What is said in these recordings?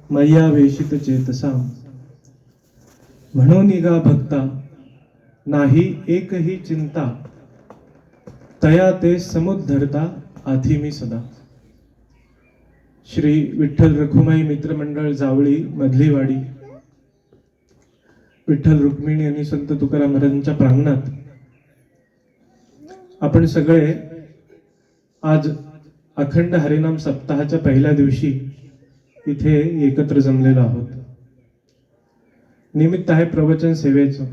मय्या वेशित चेतसा म्हणून निगा भक्ता नाही एकही चिंता तया ते समुद्धरता आधी मी सदा. श्री विठ्ठल रखुमाई मित्रमंडळ जावळी मधली वाडी विठ्ठल रुक्मिणी आणि संत तुकाराम महाराजांच्या प्रांगणात आपण सगळे आज अखंड हरिनाम सप्ताहाच्या पहिल्या दिवशी इथे एकत्र जमलेलो आहोत. निमित्त आहे प्रवचन सेवेचं.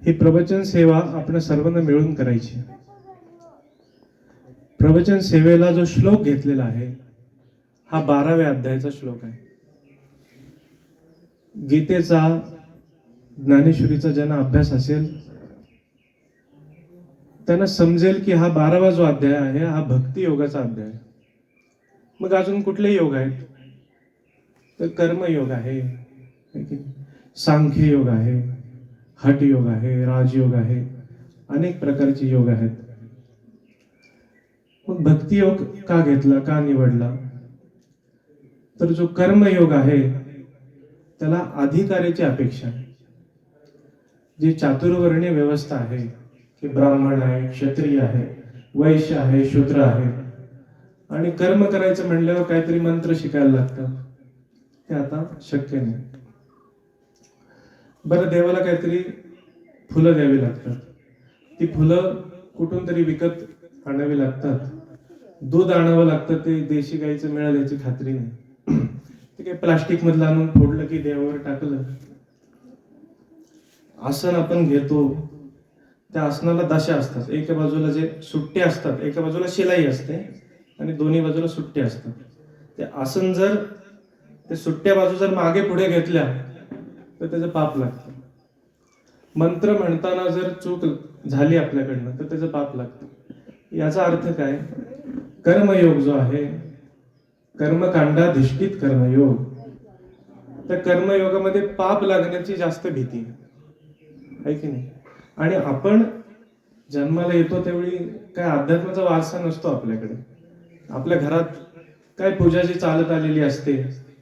ही प्रवचन सेवा आपण सर्वांना मिळून करायची. प्रवचन सेवेला जो श्लोक घेतलेला आहे हा 12व्या अध्यायाचा श्लोक आहे. गीतेचा ज्ञानेश्वरीचा ज्यांना अभ्यास असेल त्यांना समजेल की हा 12वा जो अध्याय आहे हा भक्ती योगाचा अध्याय आहे. मग अजून कुठले योग आहेत तर कर्मयोग आहे, सांख्य योग आहे, हठ योग आहे, राजयोग आहे, अनेक प्रकारचे योग आहेत. मग भक्ती योग का घेतला, का निवडला? तर जो कर्मयोग आहे त्याला अधिकाराची अपेक्षा आहे. जी चातुर्वर्णीय व्यवस्था आहे की ब्राह्मण आहे, क्षत्रिय आहे, वैश्य आहे, शूद्र आहे आणि कर्म करायचं म्हणल्यावर काहीतरी मंत्र शिकायला लागतं. ते आता शक्य नाही. बरं, देवाला काहीतरी फुलं द्यावी लागतात. ती फुलं कुठून तरी विकत आणावी लागतात. दूध आणावं लागतं, ते देशी गाईचं मिळालं याची खात्री नाही. ते काही प्लास्टिक मधलं आणून फोडलं की देवावर टाकलं. आसन आपण घेतो, त्या आसनाला दशा असतात. एका बाजूला जे सुट्टे असतात, एका बाजूला शिलाई असते आणि दोन्ही बाजूला सुट्टे असतात. ते आसन जर ते सुट्ट्या बाजू जर मागे पुढे घेतल्या तर त्याचं पाप लागतं. मंत्र म्हणताना जर चूक झाली आपल्याकडनं तर त्याचं पाप लागतं. याचा अर्थ काय? कर्मयोग जो आहे, कर्मकांडाधिष्ठित कर्मयोग, त्या कर्मयोगामध्ये पाप लागण्याची जास्त भीती आहे की नाही? आणि आपण जन्माला येतो त्यावेळी काय अध्यात्माचा वारसा नसतो आपल्याकडे. आपल्या घरात काय पूजा जी चालत आलेली असते,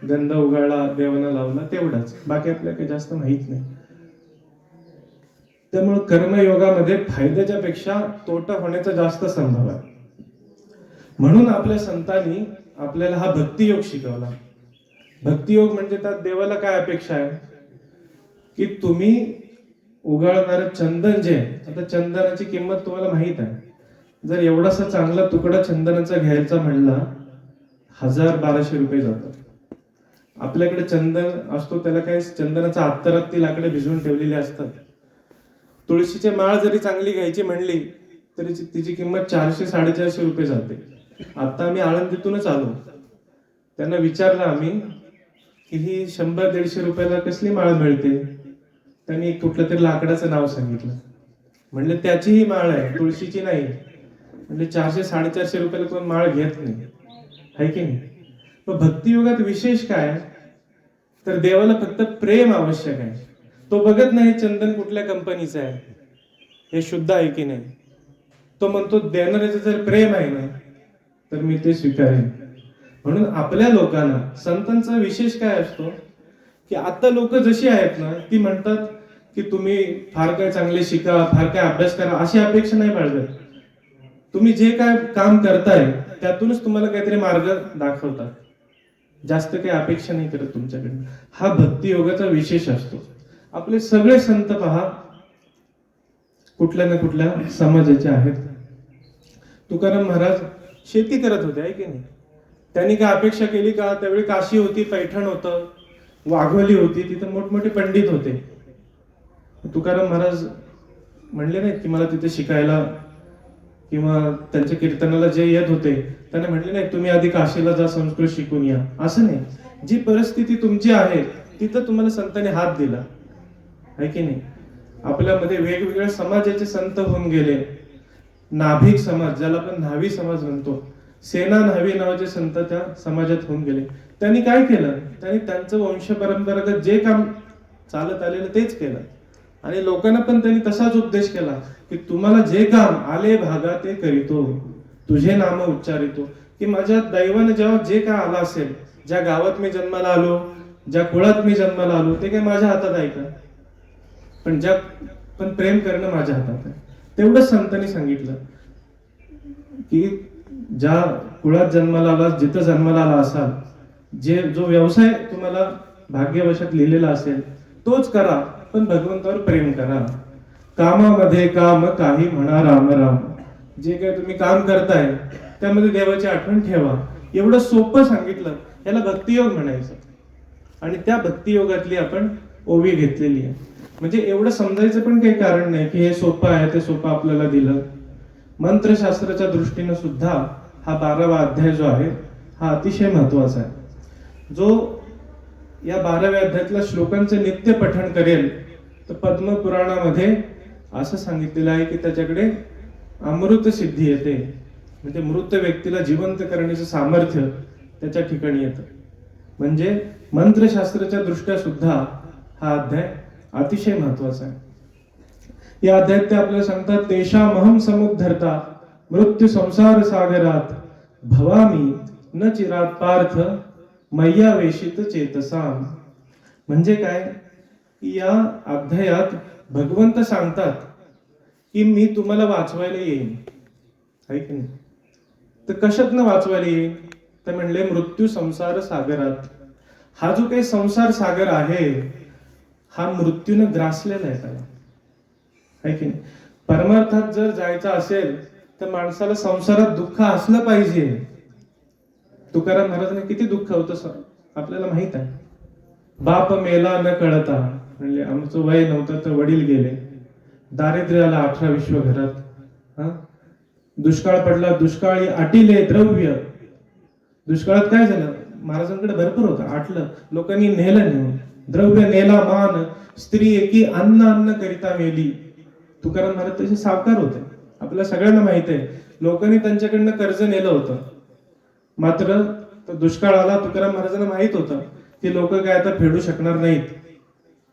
गंध उगाळला, देवाला लावला, तेवढाच. बाकी आपल्याला काही जास्त माहित नाही. त्यामुळे कर्मयोगामध्ये फायद्याच्या पेक्षा तोटा होण्याचा जास्त संभव आहे. म्हणून आपल्या संतांनी आपल्याला हा भक्तियोग शिकवला. भक्तियोग म्हणजे त्यात देवाला काय अपेक्षा आहे की तुम्ही उगाळणारं चंदन जे आहे, आता चंदनाची किंमत तुम्हाला माहित आहे. जर एवढासा चांगला तुकडा चंदनाचा घ्यायचा म्हणला 1000-1200 रुपये जातात. आपल्याकडे चंदन असतो त्याला काय, चंदनाचा अत्तरात ती लाकडे भिजवून ठेवलेली असतात. तुळशीची माळ जरी चांगली घ्यायची म्हणली तरी तिची किंमत 400-450 रुपये जाते. आता आम्ही आळंदीतूनच आलो, त्यांना विचारलं आम्ही की ही 100-150 रुपयाला कसली माळ मिळते? त्यांनी कुठलं तरी लाकडाचं नाव सांगितलं. म्हणलं त्याची ही माळ आहे, तुळशीची नाही. म्हणजे 400-450 रुपयाला कोण माळ घेत नाही, आहे की नाही? पण भक्तियोगात विशेष काय तर देवाला फक्त प्रेम आवश्यक आहे. तो बघत नाही चंदन कुठल्या कंपनीचं आहे, हे शुद्ध आहे की नाही. तो म्हणतो देणाऱ्याचं जर प्रेम आहे ना तर मी ते स्वीकारेन. म्हणून आपल्या लोकांना संतांचा विशेष काय असतो की आता लोक जशी आहेत ना ती म्हणतात की तुम्ही फार काय चांगले शिका, फार काय अभ्यास करा, अशी अपेक्षा नाही बाळगत. तुम्ही जे काय काम करताय त्यातूनच तुम्हाला काहीतरी मार्ग दाखवतात. जास्त काही अपेक्षा नाही करत तुमच्याकडे. हा भक्ती योगाचा विशेष असतो. आपले सगळे संत पहा कुठल्या ना कुठल्या समाजाचे आहेत. तुकाराम महाराज शेती करत होते, आहे की नाही? त्यांनी काय अपेक्षा केली का? त्यावेळी काशी होती, पैठण होतं, वाघोली होती, तिथे मोठमोठे पंडित होते. तुकाराम महाराज म्हणले नाही की मला तिथे शिकायला किंवा त्यांच्या कीर्तनाला जे येत होते त्यांना म्हटले नाही तुम्ही आधी काशीला जा, संस्कृत शिकून या. असं नाही. जी परिस्थिती तुमची आहे तिथं तुम्हाला संतांनी हात दिला, आहे की नाही? आपल्यामध्ये वेगवेगळ्या समाजाचे संत होऊन गेले. नाभिक समाज, ज्याला आपण न्हावी समाज म्हणतो, सेना न्हावी नावाचे संत त्या समाजात होऊन गेले. त्यांनी काय केलं? त्यांनी त्यांचं वंश परंपरागत जे काम चालत आलेलं तेच केलं. आणि लोकांना पण त्यांनी तसाच उपदेश केला की तुम्हाला जे काम आले भागा ते करीतो, तुझे नाम उच्चारितो. की माझ्या दैवाने जेव्हा जे काय आलं असेल, ज्या गावात मी जन्माला आलो, ज्या कुळात मी जन्माला आलो, ते काही माझ्या हातात आहे का? पण प्रेम करणं माझ्या हातात आहे. तेवढंच संतांनी सांगितलं की ज्या कुळात जन्माला आला, जिथं जन्माला आला असाल, जो व्यवसाय तुम्हाला भाग्यवशात लिहिलेला असेल तोच करा, पण भगवंतावर प्रेम करा. कामामध्ये काम काही म्हणा राम राम. जे काही तुम्ही काम करताय त्यामध्ये देवाची आठवण ठेवा. एवढं सोपं सांगितलं, याला भक्तियोग म्हणायचं. आणि त्या भक्तियोगातली आपण ओवी घेतलेली आहे. म्हणजे एवढं समजायचं पण काही कारण नाही की हे सोपं आहे, ते सोपं आपल्याला दिलं. मंत्रशास्त्राच्या दृष्टीने सुद्धा हा 12वा अध्याय जो आहे हा अतिशय महत्वाचा आहे. जो या 12व्या अध्यायातल्या श्लोकांचे नित्य पठण करेल तर पद्मपुराणामध्ये असं सांगितलेलं आहे की त्याच्याकडे अमृत सिद्धी येते. म्हणजे मृत व्यक्तीला जिवंत करण्याचं सामर्थ्य त्याच्या ठिकाणी येतं. म्हणजे मंत्रशास्त्राच्या दृष्ट्या सुद्धा हा अध्याय अतिशय महत्वाचा आहे. या अध्यायात ते आपल्याला सांगतात, तेषामहं समुद्धर्ता मृत्यू संसार सागरात भवामी न चिरात पार्थ मय्यावेशित चेतसाम. म्हणजे काय, या अध्यायात भगवंत सांगतात की मी तुम्हाला वाचवायला येईन, आहे की नाही? तर कशातनं वाचवायला येईन? तर म्हणले मृत्यू संसार सागरात. हा जो काही संसार सागर आहे हा मृत्यूनं ग्रासलेला आहे त्याला, आहे की नाही? परमार्थात जर जायचं असेल तर माणसाला संसारात दुःख असलं पाहिजे. तुकाराम महाराजांना किती दुःख होतं आपल्याला माहित आहे. बाप मेला न कळता, म्हणजे आमचं वय नव्हतं तर वडील गेले, दारिद्र्य आला 18 विश्व घरात, दुष्काळ पडला, दुष्काळी आटिले द्रव्य. दुष्काळात काय झालं, महाराजांकडे भरपूर होतं, आटलं, लोकांनी नेलं नेऊन, द्रव्य नेला मान, स्त्री एकी अन्न करिता मेली. तुकाराम महाराज तसे सावकार होते, आपल्याला सगळ्यांना माहित आहे. लोकांनी त्यांच्याकडनं कर्ज नेलं होतं, मात्र तो दुष्काळ आला. तुकाराम महाराजांना माहित होतं की लोक काय आता फेडू शकणार नाहीत.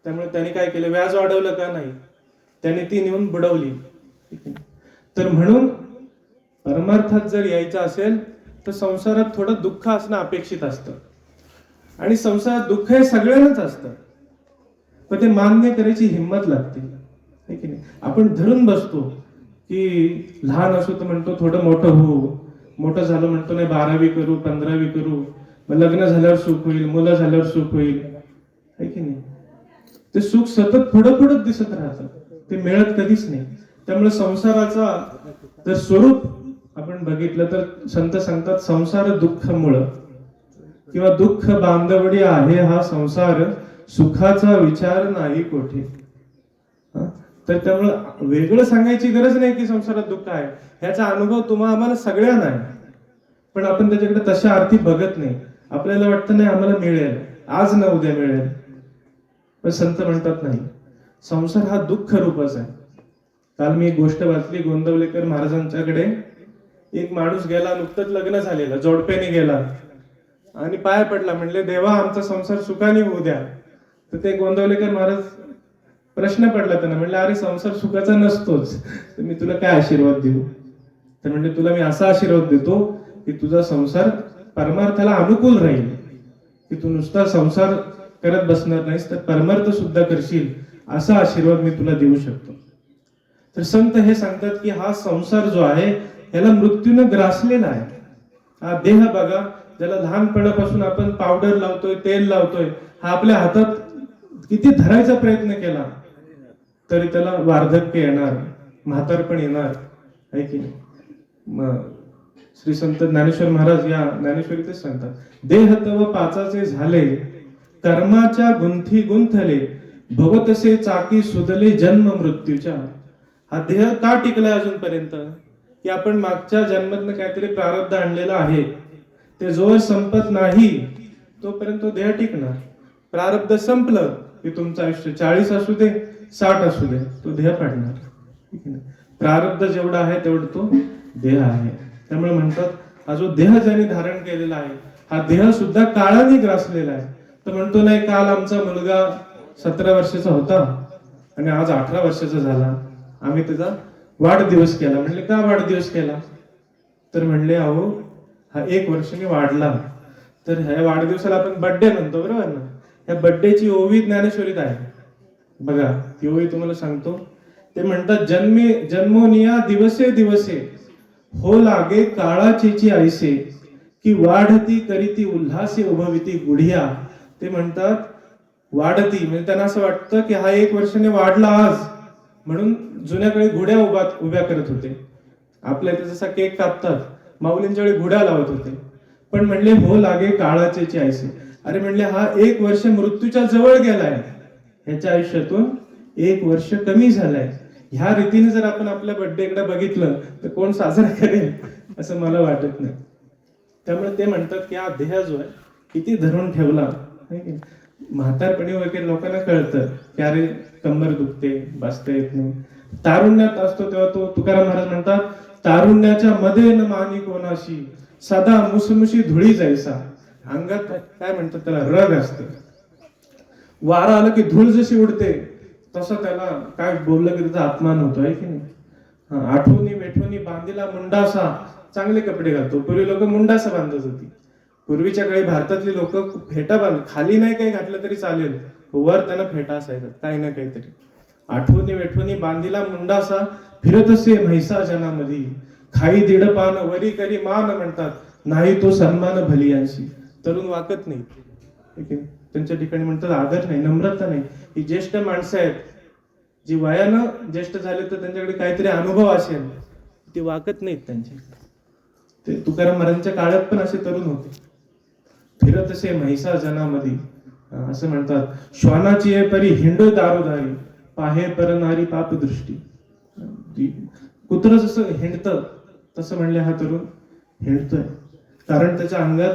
त्यामुळे त्यांनी काय केलं, व्याज वाढवलं का नाही, त्याने ती नेऊन बुडवली. तर म्हणून परमार्थात जर यायचं असेल तर संसारात थोडं दुःख असणं अपेक्षित असतं. आणि संसारात दुःख हे सगळ्यांनाच असतं, पण ते मान्य करायची हिंमत लागते, है की नाही? आपण धरून बसतो की लहान असो तर म्हणतो थोडं मोठं होऊ, मोठं झालं म्हणतो नाही 12वी करू, 15वी करू, मग लग्न झाल्यावर सुख होईल, मुलं झाल्यावर सुख होईल, है की नाही? ते सुख सतत पुढं पुढं दिसत राहतं, ते मिळत कधीच नाही. त्यामुळे संसाराचा जर स्वरूप आपण बघितलं तर संत सांगतात, संसार दुःख मुळ किंवा दुःख बांधवडी आहे हा संसार, सुखाचा विचार नाही कोठे. तर त्यामुळे वेगळं सांगायची गरज नाही की संसारात दुःख आहे, ह्याचा अनुभव आम्हाला सगळ्यांना आहे. पण आपण त्याच्याकडे तशा अर्थी बघत नाही. आपल्याला वाटतं नाही आम्हाला मिळेल, आज ना उद्या मिळेल. पण संत म्हणतात नाही, संसार हा दुःख रूपच आहे. काल मी एक गोष्ट वाचली, गोंदवलेकर महाराजांच्याकडे एक माणूस गेला, नुकतंच लग्न झालेलं, जोडप्याने गेला आणि पाय पडला, म्हणले देवा आमचा संसार सुखाने होऊ द्या. तर ते गोंदवलेकर महाराज प्रश्न पडला त्यांना, म्हणले अरे संसार सुखाचा नसतोच, तर मी तुला काय आशीर्वाद देऊ? तर म्हणले तुला मी असा आशीर्वाद देतो की तुझा संसार परमार्थाला अनुकूल राहील, की तू नुसता संसार करत बसणार नाहीस तर परमार्थ सुद्धा करशील, असा आशीर्वाद मी तुला देऊ शकतो. तर संत हे सांगतात की हा संसार जो आहे याला मृत्यूने ग्रासलेला आहे. हा देह बघा, ज्याला लहानपणापासून आपण पावडर लावतोय, तेल लावतोय, हा आपल्या हातात किती धरायचा प्रयत्न केला तरी त्याला वार्धक्य येणार, म्हातारपण येणार, आहे की नाही? श्री संत ज्ञानेश्वर महाराज या ज्ञानेश्वरीतच सांगतात, देह तव पाचाचे झाले, कर्माच्या गुंथी गुंथले, भवतसे चाकी सुदले जन्म मृत्यूच्या. हा देह का टिकलाय अजूनपर्यंत? की आपण मागच्या जन्मातनं काहीतरी प्रारब्ध आणलेला आहे, ते जोवर संपत नाही तोपर्यंत तो देह टिकणार. प्रारब्ध संपलं की तुमचं आयुष्य 40 असू दे, 60 असू दे, तो देह पडणार. प्रारब्ध जेवढा आहे तेवढं तो देह आहे. त्यामुळे म्हणतात हा जो देह ज्याने धारण केलेला आहे हा देह सुद्धा काळाने ग्रासलेला आहे. तर म्हणतो नाही, काल आमचा मुलगा 17 वर्षाचा होता आणि आज 18 वर्षाचा झाला, आम्ही त्याचा वाढदिवस केला. म्हणले का वाढदिवस केला? तर म्हणले अहो हा 1 वर्षाने वाढला. तर ह्या वाढदिवसाला आपण बर्थडे म्हणतो, बरोबर ना? ह्या बर्थडेची ओवी ज्ञानेश्वरीत आहे. बघा ती ओवी तुम्हाला सांगतो. ते म्हणतात, जन्मोनिया दिवसे दिवसे हो लागे काळाचेची ऐसे, की वाढती करीती उल्हासे उभविती गुढिया. ते म्हणतात वाढती म्हणजे त्यांना असं वाटतं की हा 1 वर्षाने वाढला आज, म्हणून जुन्या काळी घोड्या उभ्या करत होते. आपल्या इथे जसा केक कापतात, माऊलींच्या वेळी घोड्या लावत होते. पण म्हणले हो लागे काळाचे ऐसे. अरे म्हणले हा 1 वर्ष मृत्यूच्या जवळ गेलाय, ह्याच्या आयुष्यातून 1 वर्ष कमी झालाय. ह्या रीतीने जर आपण आपल्या बर्थडेकडे बघितलं तर कोण साजरा करेल असं मला वाटत नाही. त्यामुळे ते म्हणतात की हा देह जो आहे किती धरून ठेवला. म्हातारपणी वगैरे लोकांना कळतं की अरे कंबर दुखते, बसता येत नाही. तारुण्यात असतो तेव्हा तो तुकाराम महाराज म्हणतात, तारुण्याच्या मध्ये न मानी कोणाशी, सदा मुसमुशी धुळी जायचा. अंगात काय म्हणतात त्याला, रग असते. वारा आला की धूळ जशी उडते तसं त्याला काय बोललं की त्याचा अपमान होतो, आहे की नाही? आठवणी वेठवणी बांधिला मुंडासा. चांगले कपडे घालतो. पूर्वी लोक मुंडासा बांधत होती. पूर्वीच्या काळी भारतातली लोक फेटा बांध, खाली नाही काही घातलं तरी चालेल, वर त्यांना फेटा असायचा काही ना काहीतरी. आठवणी वेठवणी बांधिला मुंडासा, फिरत असे म्हैसा जनामधी, खाई दीड पान वरी करी मान. म्हणतात नाही तो सन्मान भलियांशी. तरुण वाकत नाही, त्यांच्या ठिकाणी म्हणतात आदर नाही, नम्रता नाही. ही ज्येष्ठ माणसं आहेत, जी वयानं ज्येष्ठ झाले तर त्यांच्याकडे काहीतरी अनुभव असेल, ते वाकत नाहीत त्यांचे. ते तुकाराम महाराजांच्या काळात पण असे तरुण होते. फिरत असे म्हैसा जनामध्ये, असं म्हणतात श्वानाची परी हिंडो दारोदारी, पाहे परनारी पाप दृष्टी. कुत्र जसं हिंडतं तसं म्हणले हा तरुण हिंडतोय. कारण त्याच्या अंगात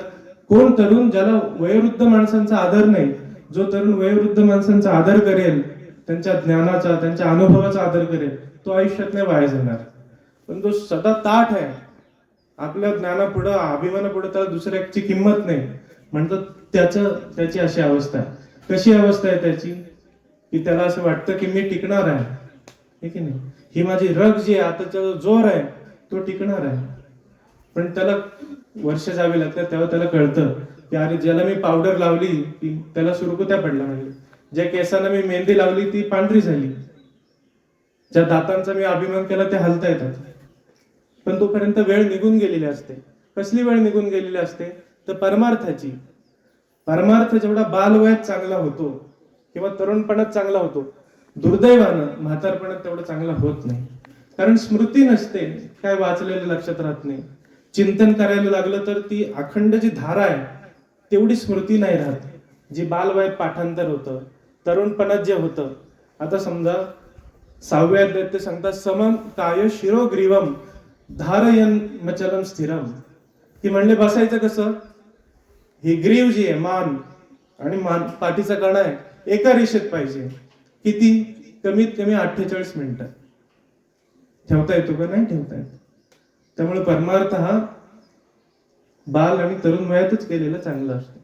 कोण तरुण ज्याला वयोवृद्ध माणसांचा आदर नाही. जो तरुण वयोवृद्ध माणसांचा आदर करेल, त्यांच्या ज्ञानाचा त्यांच्या अनुभवाचा आदर करेल, तो आयुष्यात नाही वाया जाणार. पण जो सदा ताठ आहे, आपल्या ज्ञानापुढं अभिमानापुढं त्याला दुसऱ्याची किंमत नाही, म्हणतात त्याची अशी अवस्था आहे. कशी अवस्था आहे त्याची, की त्याला असं वाटतं की मी टिकणार आहे, की नाही, ही माझी रग जी आहे, आताचा जो जोर आहे तो टिकणार आहे. पण त्याला वर्ष जावी लागतात, तेव्हा त्याला कळतं की अरे ज्याला मी पावडर लावली ती त्याला सुरकुत्या पडला, म्हणजे ज्या केसांना मी मेहंदी लावली ती पांढरी झाली, ज्या दातांचा मी अभिमान केला ते हलता येतात. पण तोपर्यंत वेळ निघून गेलेली असते. कसली वेळ निघून गेलेली असते तर परमार्थाची. परमार्थ जेवढा बालवयात चांगला होतो किंवा तरुणपणात चांगला होतो, दुर्दैवानं म्हातारपणात तेवढा चांगला होत नाही. कारण स्मृती नसते, काय वाचलेलं लक्षात राहत नाही. चिंतन करायला लागलं तर ती अखंड जी धारा आहे तेवढी स्मृती नाही राहत, जी बालवयात पाठांतर होतं, तरुणपणात जे होतं. आता समजा 6व्या अध्यायात ते सांगतात, समम काय शिरो ग्रीवम धारयन मचलम स्थिरम. की म्हणले बसायचं कसं, ही ग्रीव जी आहे, मान आणि पाठीचा कणा आहे, एका रेषेत पाहिजे. किती, कमीत कमी 48 मिनिटं. ठेवता येतो का, नाही ठेवता येत. त्यामुळे परमार्थ हा बाल आणि तरुण वयातच केलेला चांगला असतो.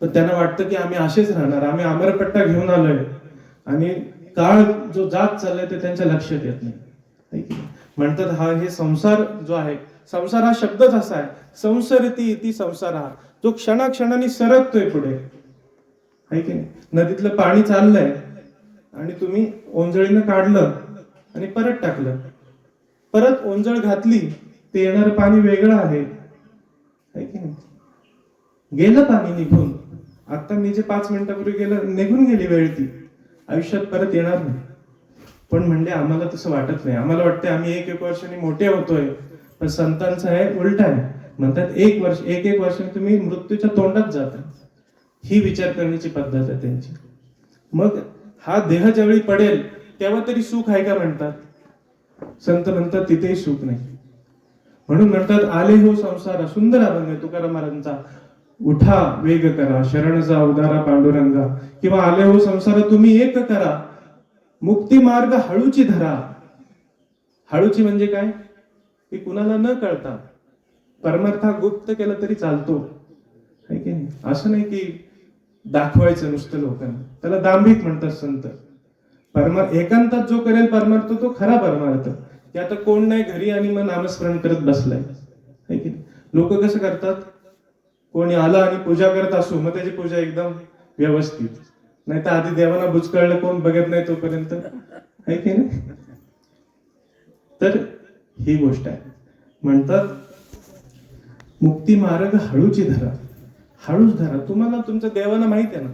पण त्यांना वाटतं की आम्ही असेच राहणार, आम्ही अमरपट्टा घेऊन आलोय, आणि काळ जो जात चाललाय ते त्यांच्या लक्षात येत नाही. म्हणतात हा हे संसार जो आहे, संसार हा शब्दच असा आहे, संसरती इति संसार, हा जो क्षणाक्षणाने सरकतोय पुढे, आहे की नाही. नदीतलं पाणी चाललंय आणि तुम्ही ओंजळीनं काढलं आणि परत टाकलं, परत ओंजळ घातली, ते येणारं पाणी वेगळं आहे की नाही. गेलं पाणी निघून, आता मी जे 5 मिनिटापूर्वी गेलं, निघून गेली वेळ, ती आयुष्यात परत येणार नाही. पण म्हणजे आम्हाला तसं वाटत नाही. आम्हाला वाटतं आम्ही एक वर्षाने मोठे होतोय, पण संतांचं आहे उलट आहे. म्हणतात एक वर्षाने तुम्ही मृत्यूच्या तोंडात जाता. ही विचार करण्याची पद्धत आहे त्यांची. मग हा देह ज्यावेळी पडेल तेव्हा तरी सुख आहे का, म्हणतात संत म्हणतात तिथेही सुख नाही. म्हणून म्हणतात आले हो संसार, सुंदर अभंग आहे तुकाराम महाराजांचा, उठा वेग करा शरण जा उदारा पांडुरंगा, किंवा आले हो संसार तुम्ही एक करा, मुक्ती मार्ग हळूची धरा. हळूची म्हणजे काय, की कुणाला न कळता परमार्थ गुप्त केला तरी चालतो, है की नाही. असं नाही की दाखवायचं नुसतं लोकांना, त्याला दांभिक म्हणतात संत. एकांतात जो करेल परमार्थ तो खरा परमार्थ. की आता कोण नाही घरी आणि मग नामस्मरण करत बसलाय, है की नाही. लोक कसं करतात, कोणी आलं आणि पूजा करत असू मग त्याची पूजा एकदम व्यवस्थित, नाही तर आधी देवाला बुचकळलं कोण बघत नाही तोपर्यंत, आहे की नाही. तर ही गोष्ट आहे. म्हणतात मुक्ती मार्ग हळूची धरा, हळूच धरा. तुम्हाला तुमच्या देवाला माहित आहे ना.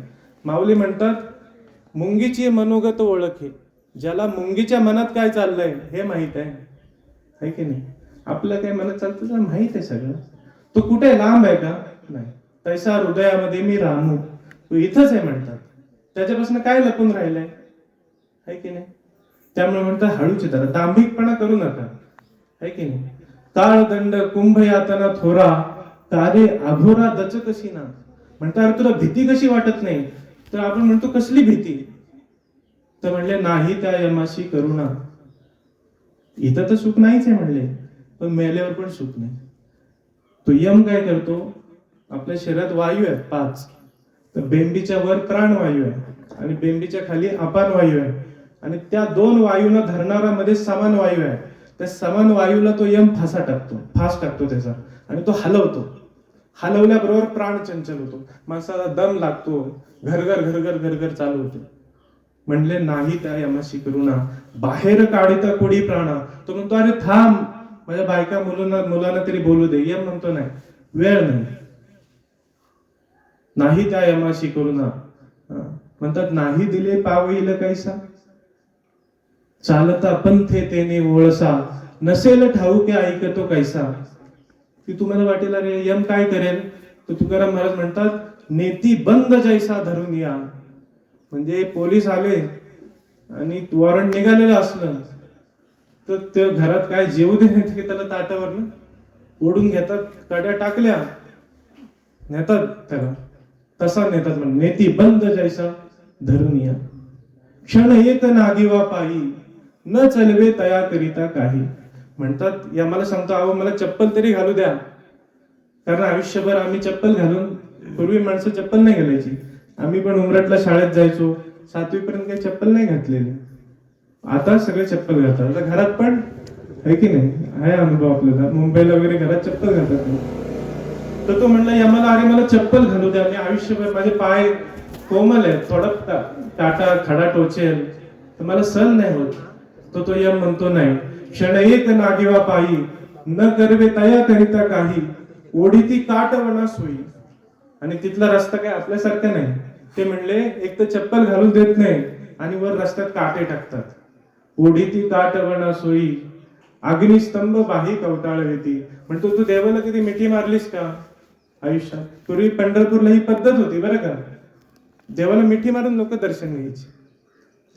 माऊली म्हणतात मुंगीची मनोगत ओळखे, ज्याला मुंगीच्या मनात काय चाललंय हे माहित आहे की नाही. आपल्या काय मनात चालतं त्याला माहित आहे सगळं. तो कुठे लांब आहे का, नाही. तैसा हृदयामध्ये मी रामू, तो इथंच आहे म्हणतात. त्याच्यापासून काय लपून राहिलंय, आहे की नाही. त्यामुळे म्हणतात हळूची धरा, दांभिकपणा करू नका, आहे की नाही. ताळदंड कुंभ यातना थोरा, तारे अघोरा दच कशी ना. म्हणतात तुला भीती कशी वाटत नाही, तर आपण म्हणतो कसली भीती, तर म्हणले नाही त्या यमाशी करुणा. इथं तर सुख नाहीच आहे म्हणले, पण मेल्यावर पण सुख नाही. तो यम काय करतो, आपल्या शरीरात वायू आहेत 5, तर बेंबीच्या वर प्राणवायू आहे आणि बेंबीच्या खाली अपान वायू आहे, आणि त्या 2 वायूंना धरणारा मध्ये समान वायू आहे. त्या समान वायूला तो यम फास टाकतो त्याचा, आणि तो हलवतो. हलवल्याबरोबर प्राण चंचल होतो, माणसाला दम लागतो, घरघर घरघर घरघर चालू होते. म्हणले नाही त्या यमाशी करुणा, बाहेर काढिता कोडी प्राणा. तो म्हणतो अरे थांब, माझ्या बायका मुलांना तरी बोलू दे. यम म्हणतो नाही, वेळ नाही. नाही त्या यमाशी करुणा. म्हणतात नाही दिले पावईल कैसा, चालता पंथे तेने वळसा, नसेल ठाऊके ऐकतो कैसा. की तुम्हाला वाटेल अरे यम काय करेल, तर तुकाराम महाराज म्हणतात नेती बंद जैसा धरून या. म्हणजे पोलीस आले आणि वॉरंट निघालेलं असलं तर त्या घरात काय जेवू दे नाही की त्याला ताटावर ओढून घेतात, काड्या टाकल्या नेतात त्याला, तसा नेतात. म्हणजे नेती बंद जैसा धरून या, क्षण येत नादिवा पायी, न चलवे तया करिता काही. म्हणतात या मला सांगतो अहो मला चप्पल तरी घालू द्या, कारण आयुष्यभर आम्ही चप्पल घालून, पूर्वी माणसं चप्पल नाही घालायची. आम्ही पण उमरटला शाळेत जायचो, 7वी पर्यंत काही चप्पल नाही घातलेली. आता सगळे चप्पल घालतात. आता घरात पण आहे की नाही, आहे अनुभव आपल्याला. मुंबईला वगैरे घरात चप्पल घालतात. तर तो म्हणला यमाला अरे मला चप्पल घालू द्या, मी आयुष्यभर माझे पाय कोमल आहेत, थोडा टाटा खडा टोचेल तर मला सहन नाही होत. तो यम म्हणतो नाही, क्षण एक नागिवा पायी, न करवे तया करिता काही, ओढीती काटवना सोयी. आणि तिथला रस्ता काय आपल्यासारखा नाही. ते म्हणले एक तर चप्पल घालून देत नाही आणि वर रस्त्यात काटे टाकतात. ओढीती काटवना सोयी, अग्निस्तंभ बाही कवटाळ येती. म्हणतो तू देवाला कधी मिठी मारलीस का आयुष्यात. पूर्वी पंढरपूरला ही पद्धत होती बरं का, देवाला मिठी मारून लोक दर्शन घ्यायची.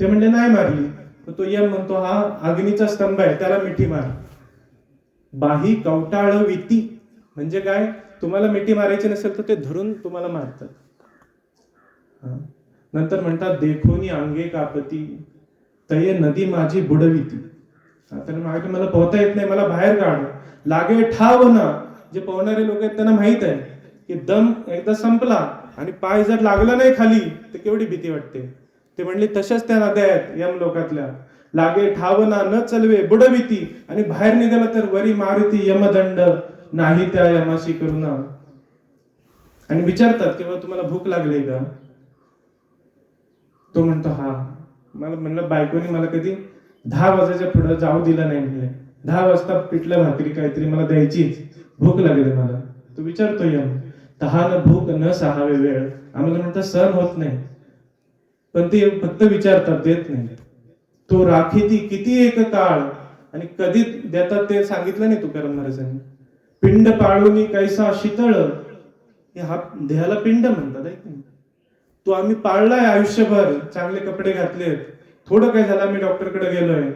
ते म्हणले नाही मारली. तर तो यम म्हणतो हा अग्नीचा स्तंभ आहे, त्याला मिठी मार. बाही कवटाळ विती म्हणजे काय, तुम्हाला मिठी मारायची नसेल तर ते धरून तुम्हाला मारतात. नंतर म्हणतात देखोनी अंगे कापती, तये नदी माझी बुडविती. तर मला पोहता येत नाही, मला बाहेर काढ. लागे ठाव ना. जे पोहणारे लोक आहेत त्यांना माहित आहे की दम एकदा संपला आणि पाय जर लागला नाही खाली तर केवढी भीती वाटते. ते म्हणले तशाच त्या नद्या आहेत यम लोकातल्या. लागे ठावना न चलवे बुडविती, आणि बाहेर निघाला तर वरी मारुती यमदंड, नाही त्या यमाशी करुणा. आणि विचारतात की तुम्हाला भूक लागली का. तो म्हणतो हा. मला म्हणलं बायकोने मला कधी 10 वाजायच्या पुढे जाऊ दिला नाही. म्हणले 10 वाजता पिठलं भाकरी काहीतरी मला द्यायचीच, भूक लागली मला. तो विचारतो यम, तहान भूक न सहावे वेळ. आम्हाला म्हणतात सहन होत नाही, पण ते फक्त विचारतात, देत नाही. तो राखीती किती एक काळ, आणि कधी देतात ते सांगितलं नाही तुकाराम महाराजांनी. पिंड पाळूनी कैसा शीतळ, हा देहाला पिंड म्हणतात आहे की. तो आम्ही पाळलाय आयुष्यभर, चांगले कपडे घातलेत, थोडं काय झालं आम्ही डॉक्टरकडे गेलोय.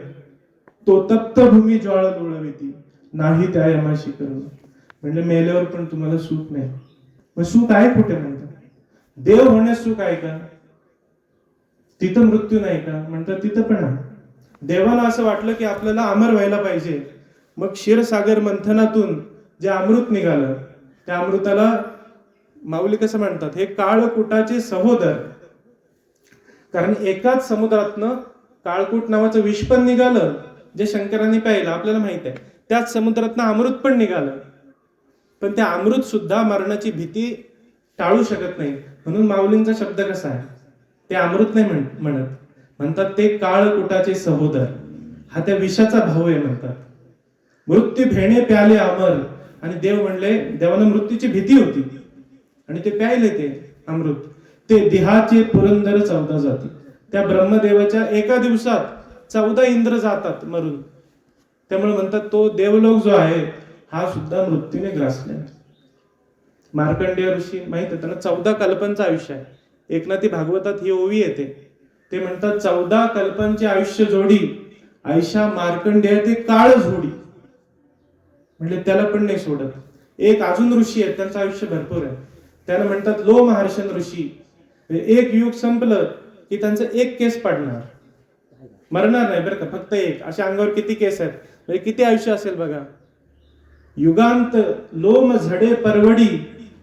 तो तप्त भूमी ज्वाळ लोळविती, नाही त्या यमाशी करून. म्हणजे मेल्यावर पण तुम्हाला सुख नाही. मग सुख आहे कुठे म्हणतात. देव होण्यास सुख आहे का, तिथं मृत्यू नाही का म्हणतात, तिथं पण आहे. देवाला असं वाटलं की आपल्याला अमर व्हायला पाहिजे, मग क्षीरसागर मंथनातून जे अमृत निघालं त्या अमृताला माऊली कसं म्हणतात, हे काळकुटाचे सहोदर. कारण एकाच समुद्रातनं काळकूट नावाचं विष पण निघालं जे शंकरांनी प्यायलं, आपल्याला माहित आहे. त्याच समुद्रातनं अमृत पण निघालं. पण ते अमृत सुद्धा मरणाची भीती टाळू शकत नाही. म्हणून माऊलींचा शब्द कसा आहे, ते अमृत नाही म्हणतात ते काळकुटाचे सहोदर. हा त्या विषाचा भाऊ आहे म्हणतात. मृत्यू भेणे प्याले अमर. आणि देव म्हणले, देवाला मृत्यूची भीती होती आणि ते प्यायले ते अमृत. ते देहाचे पुरंदर 14 जाती. त्या ब्रह्मदेवाच्या एका दिवसात 14 इंद्र जातात मरून. त्यामुळे म्हणतात तो देवलोक जो आहे हा सुद्धा मृत्यूने ग्रासलेला. मार्कंडेय ऋषी माहित आहे त्यांना 14 कल्पांचं आयुष्य आहे. एकनाथी भागवतात ही ओवी येते. ते म्हणतात 14 कल्पांचे आयुष्य जोडी, आयशा मार्कंडेय ते काळ झोडी. म्हणजे त्याला पण नाही सोडत. एक अजून ऋषी आहेत, त्यांचं आयुष्य भरपूर आहे. त्याला म्हणतात लोमहर्षण ऋषी. एक युग संपलं की त्यांचं एक केस पडणार, मरणार नाही बरं का, फक्त एक. अशा अंगावर किती केस आहेत, म्हणजे किती आयुष्य असेल बघा. युगांत लोम झडे परवडी,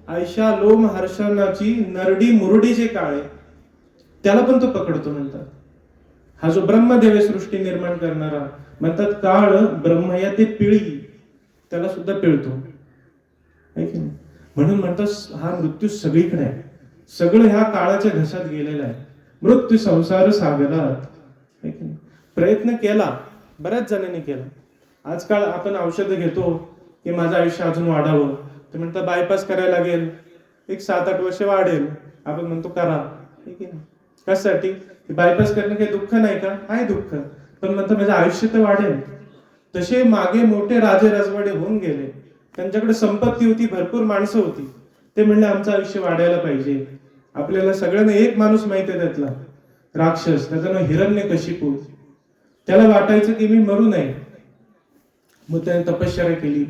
आयशा लोम हर्षणाची नरडी मुरडीचे काळे. त्याला पण तो पकडतो म्हणतात. हा जो ब्रह्मदेव सृष्टी निर्माण करणारा, म्हणतात काळ ब्रह्मया ते पिळी, त्याला सुद्धा पिळतो. म्हणून म्हणतात हा मृत्यू सगळीकडे आहे. सगळं ह्या काळाच्या घशात गेलेलं आहे. मृत्यू संसार सागरात. प्रयत्न केला, बऱ्याच जणांनी केला. आजकाल आपण औषधं घेतो की माझं आयुष्य अजून वाढावं, ते म्हणतात बायपास करायला लागेल, एक 7-8 वर्ष वाढेल. आपण म्हणतो करा, ठीक आहे. कशासाठी? बायपास करणं काही दुःख नाही का? आहे दुःख, पण म्हणतात माझं आयुष्य तर वाढेल. तसे मागे मोठे राजे राजवाडे होऊन गेले, त्यांच्याकडे संपत्ती होती, भरपूर माणसं होती. ते म्हणले आमचं आयुष्य वाढायला पाहिजे. आपल्याला सगळ्यांना एक माणूस माहिती आहे त्यातला, राक्षस, त्याचं नाव हिरण्यकशिपू. त्याला वाटायचं की मी मरू नये, मग त्याने तपश्चर्या केली.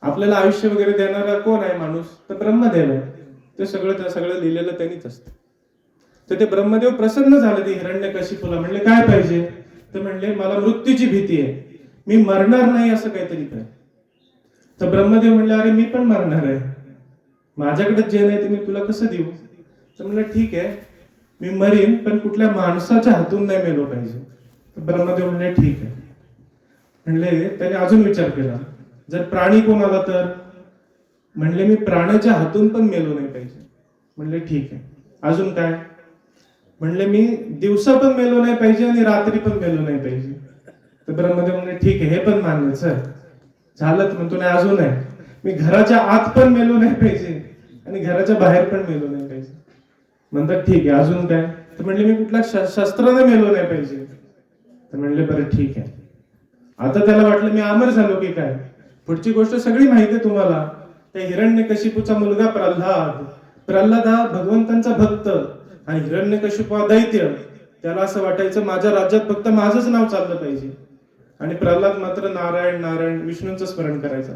आपल्याला आयुष्य वगैरे देणारा कोण आहे माणूस? तर ब्रह्मदेव आहे. ते सगळं लिहिलेलं त्यांनीच असतं. तर ते ब्रह्मदेव प्रसन्न झाले ते हिरण्यकशिपूला. म्हणले काय पाहिजे? तर म्हणले मला मृत्यूची भीती आहे, मी मरणार नाही असं काहीतरी काय. तर ब्रह्मदेव म्हणले अरे मी पण मरणार आहे, माझ्याकडे जे नाही ते मी तुला कसं देऊ? तर म्हणलं ठीक आहे, मी मरीन पण कुठल्या माणसाच्या हातून नाही मेलो पाहिजे. तर ब्रह्मदेव म्हणले ठीक आहे. म्हणले त्याने अजून विचार केला, जर प्राणी कोण आला तर? म्हणले मी प्राण्याच्या हातून पण मेलो नाही पाहिजे. म्हणले ठीक आहे, अजून काय? म्हणले मी दिवसा पण मेलो नाही पाहिजे आणि रात्री पण मेलो नाही पाहिजे. तर ब्रह्मदेव म्हणले ठीक आहे, हे पण मान्य सर झालं. म्हणतो नाही अजून आहे, मी घराच्या आत पण मेलो नाही पाहिजे आणि घराच्या बाहेर पण मेलो नाही पाहिजे. म्हणतात ठीक आहे, अजून काय? तर म्हणले मी कुठल्या शस्त्राने मेलो नाही पाहिजे. तर म्हणले बरं ठीक आहे. आता त्याला वाटलं मी अमर झालो की काय. पुढची गोष्ट सगळी माहिती आहे तुम्हाला. त्या हिरण्यकशिपूचा मुलगा प्रल्हाद हा भगवंतांचा भक्त आणि हिरण्यकशिपू हा दैत्य. त्याला असं वाटायचं माझ्या राज्यात फक्त माझंच नाव चाललं पाहिजे. आणि प्रल्हाद मात्र नारायण नारायण विष्णूंचं स्मरण करायचा.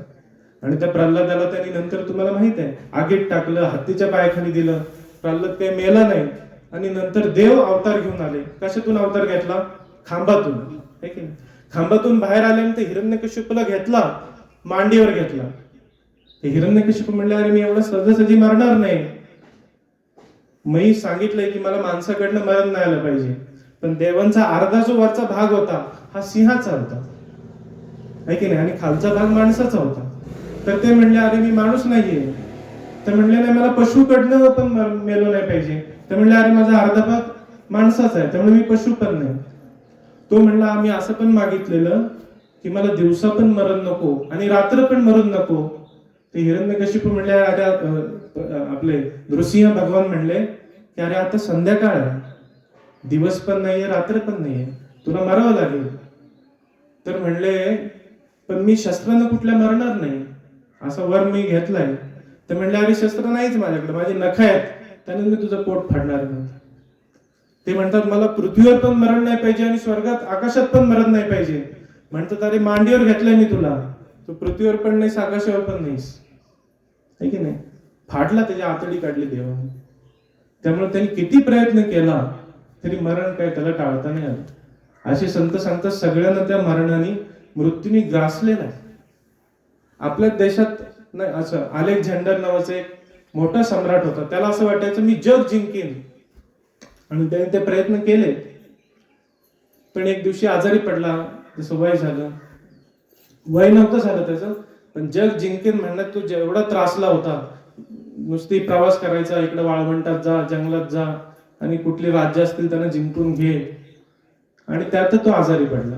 आणि त्या प्रल्हादाला त्यांनी नंतर तुम्हाला माहित आहे आगीत टाकलं, हत्तीच्या पायाखाली दिलं. प्रल्हाद काही मेला नाही. आणि नंतर देव अवतार घेऊन आले. कशातून अवतार घेतला? खांबातून. है की नाही? खांबातून बाहेर आल्यानंतर हिरण्यकशिपूला घेतला, मांडीवर घेतला. हिरण्यकशिपू म्हणले अरे मी एवढा सहजासहजी मरणार नाही. मी सांगितलंय की मला माणसाकडनं मरण नाही आलं पाहिजे, पण देवांचा अर्धा जो वरचा भाग होता हा सिंहाचा होता, है की नाही, आणि खालचा भाग माणसाचा होता. तर ते म्हणले अरे मी माणूस नाहीये. तर म्हणले नाही मला पशुकडनं पण मेलो नाही पाहिजे. तर म्हणले अरे माझा अर्धा भाग माणसाचा आहे, त्यामुळे मी पशु पण नाही. तो म्हणला आम्ही असं पण मागितलेलं की मला दिवसा पण मरण नको आणि रात्र पण मरण नको. ते हिरण्यकशिपू म्हणले अरे आपले नृसिंह भगवान म्हणले की अरे आता संध्याकाळ आहे, दिवस पण नाहीये रात्र पण नाहीये, तुला मरावं लागेल. तर म्हणले पण मी शस्त्रानं कुठल्या मरणार नाही, असा वर मी घेतलाय. तर म्हणले अरे शस्त्र नाहीच माझ्याकडे, माझे नख आहेत, त्याने मी तुझं पोट फाडणार नाही. ते म्हणतात मला पृथ्वीवर पण मरण नाही पाहिजे आणि स्वर्गात आकाशात पण मरण नाही पाहिजे. म्हणतात अरे मांडीवर घेतलंय मी तुला, तू पृथ्वीवर पण नाहीस आकाशावर पण नाहीस, है की नाही. फाडला, त्याची आतडी काढली देवाने. त्यामुळे त्यांनी किती प्रयत्न केला तरी मरण काय त्याला टाळता नाही आलं. असे संत सांगतात सगळ्यांना त्या मरणाने मृत्यूने ग्रासलेला आहे. आपल्या देशात नाही असं अलेक्झांडर नावाचा एक मोठा सम्राट होता. त्याला असं वाटायचं मी जग जिंकेन आणि त्याने ते प्रयत्न केले. पण एक दिवशी आजारी पडला. जसं वय झालं, वय नव्हतं झालं त्याचं, पण जग जिंकेन म्हणण्यात तो जेवढा त्रासला होता, नुसती प्रवास करायचा, इकडे वाळवंटात जा, जंगलात जा, आणि कुठली राज्य असतील त्यांना जिंकून घे, आणि त्यात तो आजारी पडला.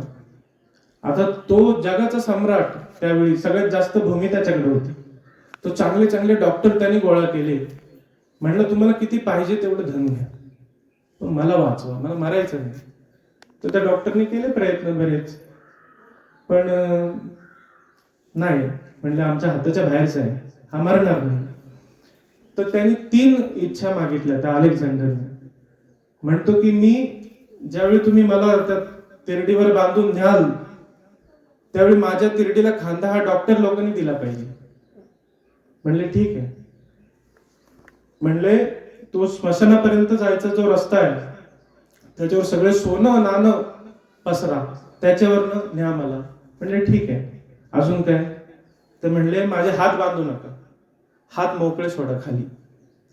आता तो जगाचा सम्राट, त्यावेळी सगळ्यात जास्त भूमी त्याच्याकडे होती. तो चांगले चांगले डॉक्टर त्यांनी गोळा केले. म्हणलं तुम्हाला किती पाहिजे तेवढं धन घ्या, पण मला वाचवा, मला मरायचं नाही. तर त्या डॉक्टरने केले प्रयत्न बरेच, पण नाही, म्हणलं आमच्या हाताच्या बाहेरच आहे, हा मरणार नाही. तर त्यांनी 3 इच्छा मागितल्या त्या अलेक्झांडरने. म्हणतो की मी ज्यावेळी तुम्ही मला त्या तिरडीवर बांधून न्याल, त्यावेळी माझ्या तिरडीला खांदा हा डॉक्टर लोकांनी दिला पाहिजे. म्हणले ठीक आहे. म्हणले तो स्मशानापर्यंत जायचा जो रस्ता आहे, त्याच्यावर सगळे सोनं नाणं पसरा, त्याच्यावरनं न्या मला. म्हणले ठीक आहे, अजून काय? तर म्हणले माझे हात बांधू नका, हात मोकळे सोडा खाली,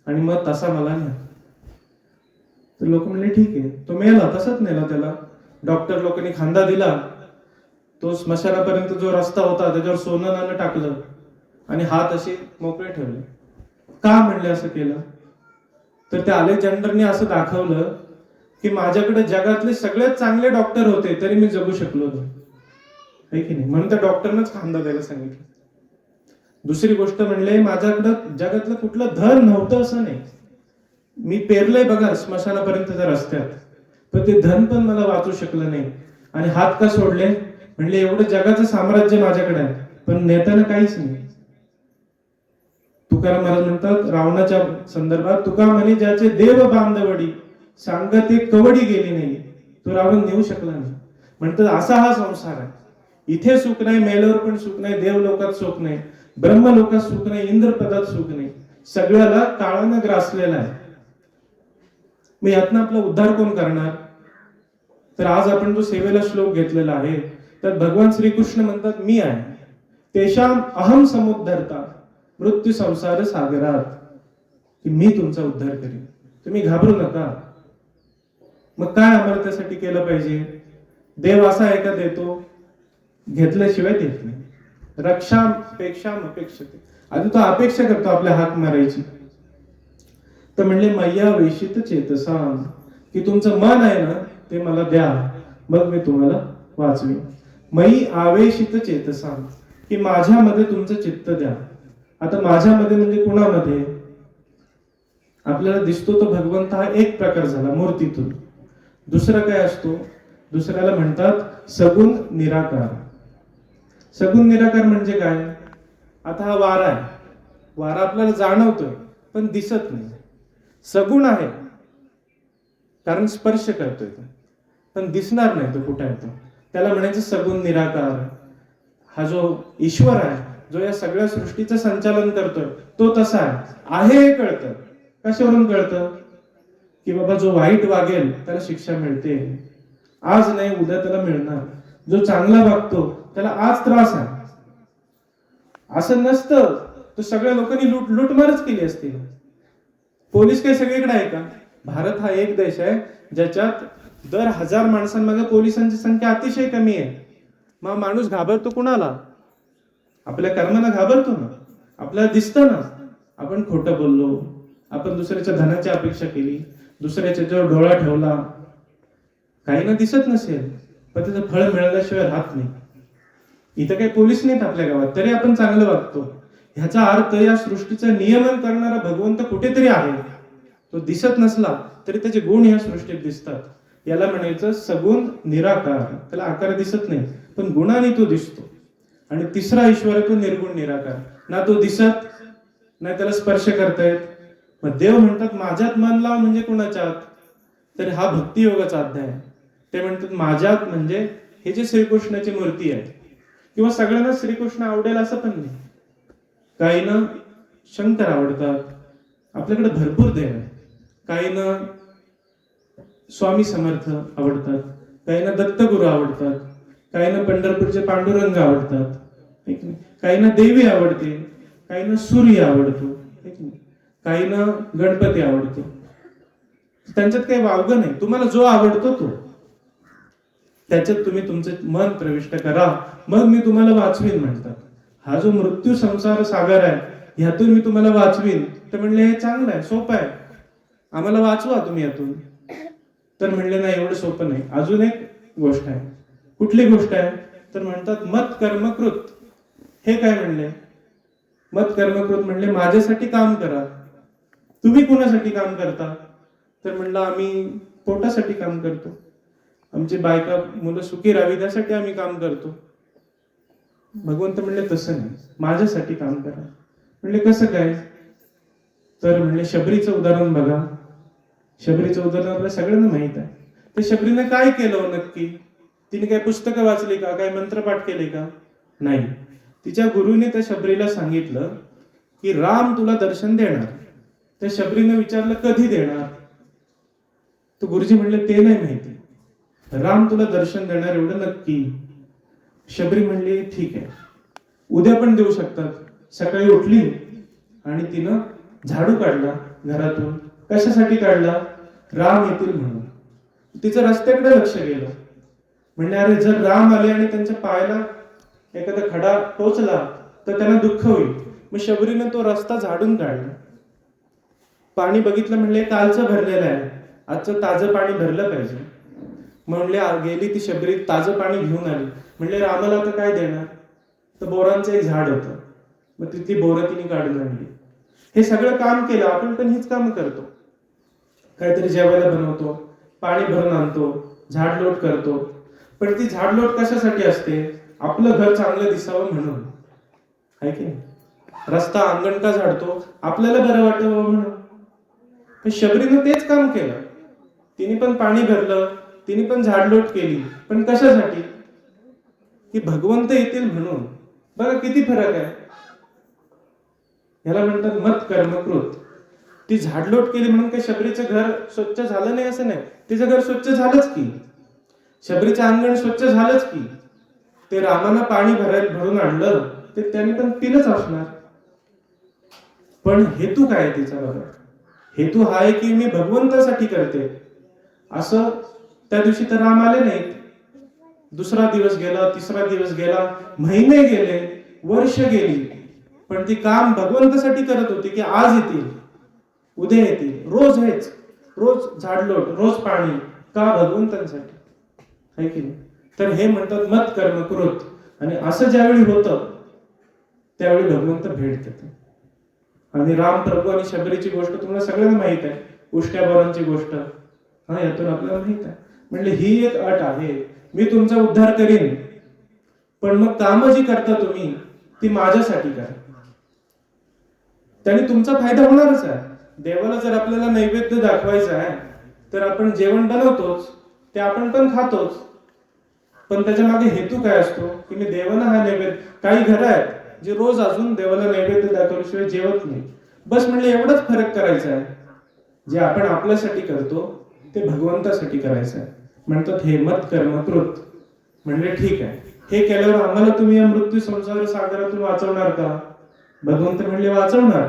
आणि मग तसा मला न्या. तर लोक म्हणले ठीक आहे. तो मेला, तसाच नेला त्याला. डॉक्टर लोकांनी खांदा दिला, तो स्मशानापर्यंत जो रस्ता होता त्याच्यावर सोनं नाणं टाकलं, आणि हात असे मोकळे ठेवले. का म्हणले असं केलं? तर त्या अलेक्झांडरने असं दाखवलं की माझ्याकडे जगातले सगळ्यात चांगले डॉक्टर होते, तरी मी जगू शकलो नाही, की नाही? म्हणून त्या डॉक्टरनंच खांदा द्यायला सांगितलं. दुसरी गोष्ट म्हणले, माझ्याकडं जगातलं कुठलं धन नव्हतं असं नाही, मी पेरलंय बघा स्मशानापर्यंतच्या रस्त्यात, पण ते धन पण मला वाचू शकलं नाही. आणि हात का सोडले? म्हणले एवढं जगाचं साम्राज्य माझ्याकडे आहे, पण नेत्यानं काहीच नाही. तुकाराम महाराज म्हणतात रावणाच्या संदर्भात, तुका म्हणे ज्याचे देव बांधवडी सांग ते कवडी गेली नाही, तो रावण नेऊ शकला नाही. म्हणतात असा हा संसार आहे, इथे सुख नाही, मेल्यावर पण सुख नाही, देव लोकात सुख नाही, ब्रह्म लोकात सुख नाही, इंद्रपदात सुख नाही, सगळ्याला काळानं ग्रासलेला आहे. मग यातनं आपला उद्धार कोण करणार? तर आज आपण जो सेवेला श्लोक घेतलेला आहे, त्यात भगवान श्रीकृष्ण म्हणतात मी आहे, तेषाम अहम समुद्धरता मृत्यू संसार सागरात, की मी तुमचा उद्धार करीन, तुम्ही घाबरू नका. मग काय आम्हाला त्यासाठी केलं पाहिजे? देव असा आहे का देतो? घेतल्याशिवाय देत नाही. रक्षापेक्षा अपेक्षते, आधी तो अपेक्षा करतो आपल्या हाक मारायची. तर म्हणले मय्या वेशित चेतसाम, की तुमचं मन आहे ना ते मला द्या, मग मी तुम्हाला वाचवेन. मयी आवेशित चेतसाम, की माझ्यामध्ये तुमचं चित्त द्या. आता माझ्यामध्ये म्हणजे कुणामध्ये? आपल्याला दिसतो तो भगवंत हा एक प्रकार झाला मूर्तीतून. दुसरा काय असतो? दुसऱ्याला म्हणतात सगुण निराकार. सगुण निराकार म्हणजे काय? आता हा वारा आहे, वारा आपल्याला जाणवतोय पण दिसत नाही. सगुण आहे कारण स्पर्श करतोय, पण दिसणार नाही तो कुठे येतो, त्याला म्हणायचं सगुण निराकार. हा जो ईश्वर आहे, जो या सगळ्या सृष्टीचं संचालन करतोय, तो तसा आहे हे कळतं. कशावरून कळतं? की बाबा जो वाईट वागेल त्याला शिक्षा मिळते, आज नाही उद्या त्याला मिळणार. जो चांगला वागतो त्याला आज त्रास आहे. असं नसतं तर सगळ्या लोकांनी लुटमारच केली असती. पोलीस काही सगळीकडे आहे का? भारत हा एक देश आहे ज्याच्यात दर 1000 माणसांमागे पोलिसांची संख्या अतिशय कमी आहे. मग माणूस घाबरतो कुणाला? आपल्या कर्माला घाबरतो ना. आपल्याला दिसतं ना, आपण खोटं बोललो, आपण दुसऱ्याच्या धनाची अपेक्षा केली, दुसऱ्याच्या जवळ डोळा ठेवला, काही ना दिसत नसेल पण त्याचं फळ मिळाल्याशिवाय राहत नाही. इथं काही पोलीस नाहीत आपल्या गावात, तरी आपण चांगलं वागतो. ह्याचा अर्थ या सृष्टीचं नियमन करणारा भगवंत कुठेतरी आहे. तो दिसत नसला तरी त्याचे गुण या सृष्टीत दिसतात. याला म्हणायचं सगुण निराकार. त्याला आकार दिसत नाही पण गुणाने तो दिसतो. आणि तिसरा ईश्वर आहे तो निर्गुण निराकार. ना तो दिसत नाही, त्याला स्पर्श करतायत. मग देव म्हणतात माझ्यात मन लाव, म्हणजे कुणाच्यात? तर हा भक्ती योगाचा अध्याय आहे. ते म्हणतात माझ्यात म्हणजे हे जे श्रीकृष्णाची मूर्ती आहे, किंवा सगळ्यांना श्रीकृष्ण आवडेल असं पण नाही. काहींना शंकर आवडतात, आपल्याकडे भरपूर देव आहे. काहींना स्वामी समर्थ आवडतात, काहींना दत्तगुरु आवडतात, काहींना पंढरपूरचे पांडुरंग आवडतात, काहींना देवी आवडते, काहींना सूर्य आवडतो, काहींना गणपती आवडतो. त्यांच्यात काही वावगं नाही. तुम्हाला जो आवडतो तो, त्याच्यात तुम्ही तुमचं मन प्रविष्ट करा, मग मी तुम्हाला वाचवीन म्हणतात. हा जो मृत्यू संसार सागर आहे, ह्यातून मी तुम्हाला वाचवीन. तर म्हणले हे चांगलं आहे, सोपं आहे, आम्हाला वाचवा तुम्ही यातून. तर म्हणले नाही, एवढं सोपं नाही, अजून एक गोष्ट आहे. कुठली गोष्ट आहे? तर म्हणतात मत कर्म कृत. हे काय म्हणले? मत कर्म कृत म्हणले माझ्यासाठी काम करा. तुम्ही कुणासाठी काम करता? तर म्हणलं आम्ही पोटासाठी काम करतो, आमची बायका मुलं सुखी राहावी त्यासाठी आम्ही काम करतो. भगवंत म्हणले तसं नाही, माझ्यासाठी काम करा. म्हणले कसं काय? तर म्हणले शबरीचं उदाहरण बघा. शबरीचं उदाहरण आपल्या सगळ्यांना माहित आहे. तर शबरीने काय केलं नक्की? तिने काय पुस्तकं वाचली का? काय मंत्रपाठ केले का? नाही. तिच्या गुरुने त्या शबरीला सांगितलं की राम तुला दर्शन देणार. त्या शबरीने विचारलं कधी देणार? तर गुरुजी म्हणले ते नाही माहिती, राम तुला दर्शन देणार एवढं नक्की. शबरी म्हणली ठीक आहे, उद्या पण देऊ शकतात. सकाळी उठली आणि तिनं झाडू काढला घरातून. कशासाठी काढला? राम येतील म्हणून. तिचं रस्त्याकडे लक्ष गेलं. म्हणजे अरे जर राम आले आणि त्यांच्या पायाला एखादा खडा टोचला तर त्यांना दुःख होईल. मग शबरीने तो रस्ता झाडून काढला. पाणी बघितलं, म्हणले कालचं भरलेलं आहे, आजचं ताजं पाणी भरलं पाहिजे. म्हणले गेली ती शबरी, ताजं पाणी घेऊन आली. म्हणले रामाला आता काय देणार? तर बोरांचं एक झाड होतं, मग तिथली बोरं तिने काढून आणली. हे सगळं काम केलं. आपण पण हीच काम करतो. काहीतरी जेवायला बनवतो, पाणी भरून आणतो, झाडलोट करतो. पण ती झाडलोट कशासाठी असते? आपलं घर चांगलं दिसावं म्हणून, आहे की नाही? रस्ता अंगण का झाडतो? आपल्याला बरं वाटावं म्हणून. पण शबरीनं तेच काम केलं. तिने पण पाणी भरलं, तिने पण झाडलोट केली. पण कशासाठी? की भगवंत येतील म्हणून. बघा किती फरक आहे. ह्याला म्हणतात मत कर्म कृत. ती झाडलोट केली म्हणून काही शबरीचं घर स्वच्छ झालं नाही असं नाही. तिचं घर स्वच्छ झालंच की, शबरीचं अंगण स्वच्छ झालंच की. ते रामानं पाणी भरून आणलं ते त्याने पण पिलंच असणार. पण हेतू काय आहे तिचा? बघा, हेतू हा आहे की मी भगवंतासाठी करते. असं त्या दिवशी तर राम आले नाहीत. दुसरा दिवस गेला, तिसरा दिवस गेला, महिने गेले, वर्ष गेली, पण ती काम भगवंतासाठी करत होती की आज येतील, उद्या येतील. रोज हेच, रोज झाडलोट, रोज पाणी. का? भगवंतांसाठी, आहे की नाही? तर हे म्हणतात मत कर्म कृत. आणि असं ज्यावेळी होतं त्यावेळी भगवंत भेट देतो. आणि राम प्रभू आणि शबरीची गोष्ट तुम्हाला सगळ्यांना माहित आहे. उष्ट्या बोरांची गोष्ट, हा यातून आपल्याला माहित आहे. म्हणजे ही एक अट आहे, मी तुमचा उद्धार करीन, पण मग काम जी करता तुम्ही ती माझ्यासाठी करा. त्याने तुमचा फायदा होणारच आहे. देवाला जर आपल्याला नैवेद्य दाखवायचा आहे तर आपण जेवण बनवतोच, ते आपण पण खातोच. पण त्याच्या मागे हेतू काय असतो? की मी देवाला हा नैवेद्य. काही घरं आहेत जे रोज अजून देवाला नैवेद्य दाखवल्याशिवाय जेवत नाही. बस म्हणले एवढाच फरक करायचा आहे. जे आपण आपल्यासाठी करतो ते भगवंतासाठी करायचं आहे. म्हणतात हे मत कर्म कृत. म्हणले ठीक आहे, हे केल्यावर आम्हाला तुम्ही या मृत्यू संसार सागरातून वाचवणार का? भगवंत म्हणले वाचवणार.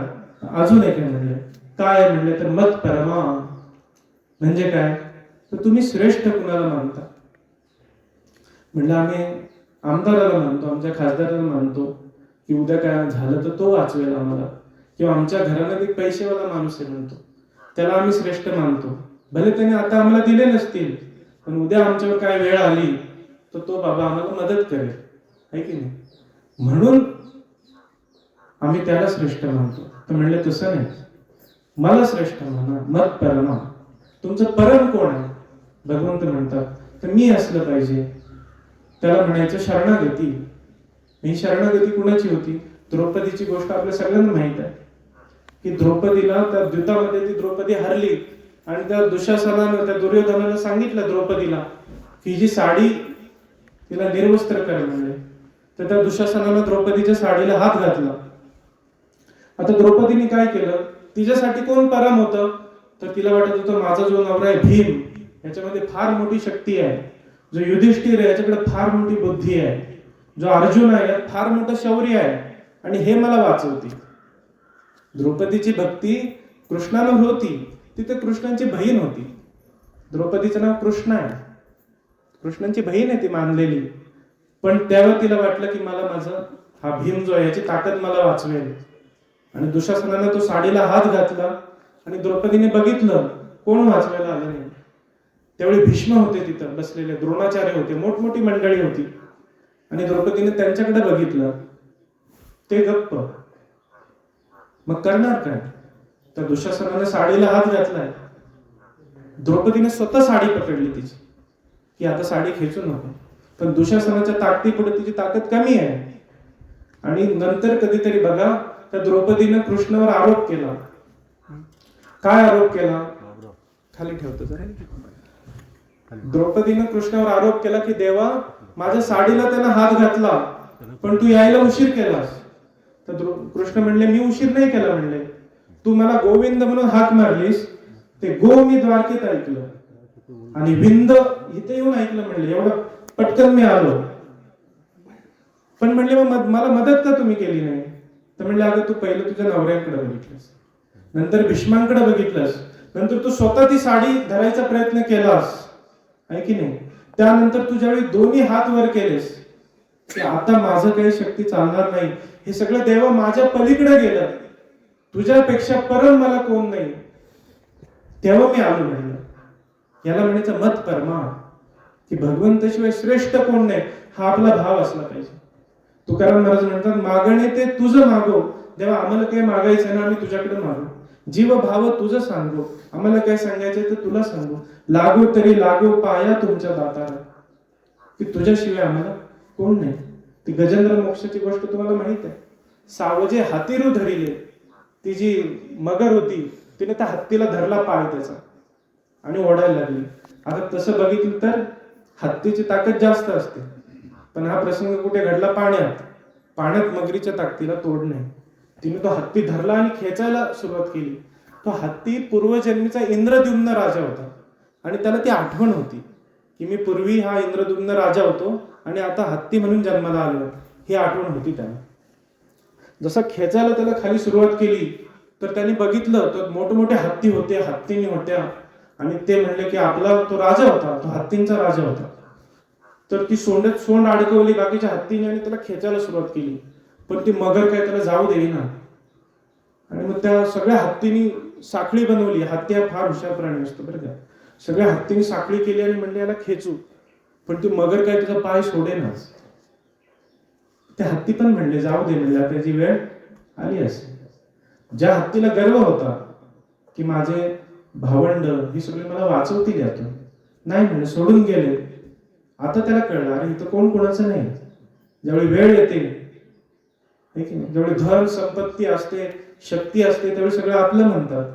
अजून एक आहे म्हणले. काय म्हणले? तर मत परमा. म्हणजे काय? तर तुम्ही श्रेष्ठ कुणाला मानता? म्हणलं आम्ही आमदाराला मानतो, आमच्या खासदाराला मानतो की उद्या काय झालं तर तो वाचवेल आम्हाला. किंवा आमच्या घरामध्ये एक पैसेवाला माणूस आहे म्हणतो, त्याला आम्ही श्रेष्ठ मानतो. भले त्याने आता आम्हाला दिले नसतील, पण उद्या आमच्यावर काय वेळ आली तर तो बाबा आम्हाला मदत करेल, आहे की नाही? म्हणून आम्ही त्याला श्रेष्ठ मानतो. तर म्हणले तसं नाही, मला श्रेष्ठ माना. मत परमा. तुमचं परम कोण आहे? भगवंत म्हणतात तर मी असलं पाहिजे. त्याला म्हणायचं शरणागती. ही शरणागती कुणाची होती? द्रौपदीची गोष्ट आपल्या सगळ्यांना माहित आहे की द्रौपदीला त्या युद्धामध्ये ती द्रौपदी हरली आणि त्या दुशासनानं, त्या दुर्योधनानं सांगितलं द्रौपदीला की जी साडी तिला निर्वस्त्र कर म्हणले. तर त्या दुशासनानं द्रौपदीच्या साडीला हात घातला. आता द्रौपदीने काय केलं? तिच्यासाठी कोण परम होतं? तर तिला वाटत होतं माझा जो नवरा आहे भीम, याच्यामध्ये फार मोठी शक्ती आहे. जो युधिष्ठिर आहे याच्याकडे फार मोठी बुद्धी आहे. जो अर्जुन आहे यात फार मोठं शौर्य आहे आणि हे मला वाचवते. द्रौपदीची भक्ती कृष्णाला होती. तिथे कृष्णाची बहीण होती. द्रौपदीचं नाव कृष्ण आहे, कृष्णाची बहीण आहे ती मानलेली. पण त्यावेळी तिला वाटलं की मला माझं हा भीम जो आहे याची ताकद मला वाचवेल. आणि दुशासनाने तो साडीला हात घातला आणि द्रौपदीने बघितलं कोण वाचवायला आलं नाही. त्यावेळी भीष्म होते तिथं बसलेले, द्रोणाचार्य होते, मोठमोठी मंडळी होती. आणि द्रौपदीने त्यांच्याकडे बघितलं, ते गप्प. मग करणार काय? तर दुशासनाने साडीला हात घातलाय, द्रौपदीने स्वतः साडी पकडली तिची की आता साडी खेचू नको. पण दुशासनाच्या ताकदीपुढे तिची ताकद कमी आहे. आणि नंतर कधीतरी बघा त्या द्रौपदीने कृष्णावर आरोप केला. काय आरोप केला? खाली ठेवतो जरा. द्रौपदीने कृष्णावर आरोप केला की देवा, माझ्या साडीला त्यानं हात घातला पण तू यायला उशीर केलास. तर कृष्ण म्हणले मी उशीर नाही केला. म्हणले तू मला गोविंद म्हणून हाक मारलीस, ते गो मी द्वारकेत ऐकलं आणि विंद इथे येऊन ऐकलं. म्हणले एवढं पटकन मी आलो. पण म्हणले मग मला मदत का तुम्ही केली नाही? तर म्हणले अगं तू पहिलं तुझ्या नवऱ्यांकडे बघितलंस, नंतर भीष्मांकडे बघितलंस, नंतर तू स्वतः ती साडी धरायचा प्रयत्न केलास, आहे की नाही? त्यानंतर तू ज्यावेळी दोन्ही हात वर केलेस की आता माझं काही शक्ती चालणार नाही, हे सगळं देवा माझ्या पलीकडे गेलं, तुझ्यापेक्षा परम मला कोण नाही, तेव्हा मी आलो. म्हणलं याला म्हणायचं मत परमा, की भगवंताशिवाय श्रेष्ठ कोण नाही, हा आपला भाव असला पाहिजे. तुकाराम महाराज म्हणतात मागणे ते तुझं मागो, देवा आम्हाला काय मागायचं ना, आम्ही तुझ्याकडे मागू. जीव भाव तुझं सांगो, आम्हाला काय सांगायचंय तर तुला सांगू. लागो तरी लागो पाया तुमच्या दाताला, की तुझ्याशिवाय आम्हाला कोण नाही. ती गजेंद्र मोक्षाची गोष्ट तुम्हाला माहित आहे. सावजे हातीरू धरिले, ती जी मगर होती तिने त्या हत्तीला धरला पाय त्याचा आणि ओढायला लागली. आता तसं बघितलं तर हत्तीची ताकद जास्त असते, पण हा प्रसंग कुठे घडला? पाण्यात. पाण्यात मगरीच्या ताकदीला तोड नाही. तिने तो हत्ती धरला आणि खेचायला सुरुवात केली. तो हत्ती पूर्वजन्मीचा इंद्रद्युम्न राजा होता आणि त्याला ती आठवण होती की मी पूर्वी हा इंद्रद्युम्न राजा होतो आणि आता हत्ती म्हणून जन्माला आलो, ही आठवण होती त्याला. जसं खेचायला त्याला खाली सुरुवात केली तर त्याने बघितलं तर मोठमोठे हत्ती होते, हत्तीनी होत्या आणि ते म्हणले की आपला तो राजा होता, तो हत्तींचा राजा होता. तर ती सोंड अडकवली बाकीच्या हत्तीने आणि त्याला खेचायला सुरुवात केली, पण ती मगर काय त्याला जाऊ देईना. आणि मग त्या सगळ्या हत्तीनी साखळी बनवली. हत्ती हा फार हुशार प्राणी असतो बरं का. सगळ्या हत्तीने साखळी केली आणि म्हणले याला खेचू, पण ती मगर काय त्याचा पाय सोडेनाच. त्या हत्ती पण म्हणले जाऊ दे, म्हणले त्याची वेळ आली असेल. ज्या हत्तीला गर्व होता की माझे भावंड ही सगळी मला वाचवतील यातून, नाही म्हणले, सोडून गेले. आता त्याला कळलं अरे इथं कोण कोणाचं नाही. ज्यावेळी वेळ येते, ज्यावेळी धन संपत्ती असते, शक्ती असते, त्यावेळी सगळं आपलं म्हणतात,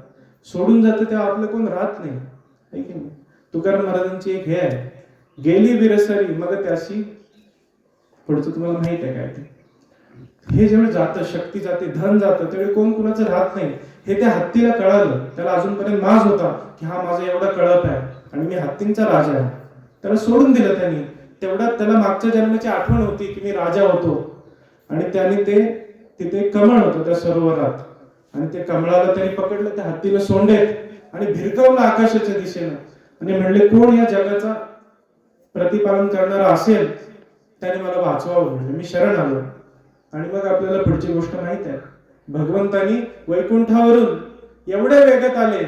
सोडून जातं तेव्हा आपलं कोण राहत नाही, है की नाही? तुकाराम महाराजांची एक हे आहे, गेली विरसरी मग त्याशी, पुढचं तुम्हाला माहित आहे काय ते. हे जेव्हा जातं, शक्ती जाते, धन जातं, त्यावेळी कोण कुणाचं राहत नाही. हे त्या हत्तीला कळालं. त्याला अजूनपर्यंत माज होता की हा माझा एवढा कळप आहे आणि मी हत्तींचा राजा आहे. त्याला सोडून दिलं त्यांनी. तेवढ्यात त्याला मागच्या जन्माची आठवण होती की मी राजा होतो आणि त्याने ते तिथे कमळ होतं त्या सरोवरात आणि ते कमळाला त्यांनी पकडलं, त्या हत्तीला सोंडेत आणि भिरकवलं आकाशाच्या दिशेनं आणि म्हणले कोण या जगाचा प्रतिपालन करणारा असेल त्याने मला वाचवावं. म्हणजे मी शरण आलो. आणि मग आपल्याला पुढची गोष्ट माहित आहे, भगवंतानी वैकुंठावरून एवढे वेगात आले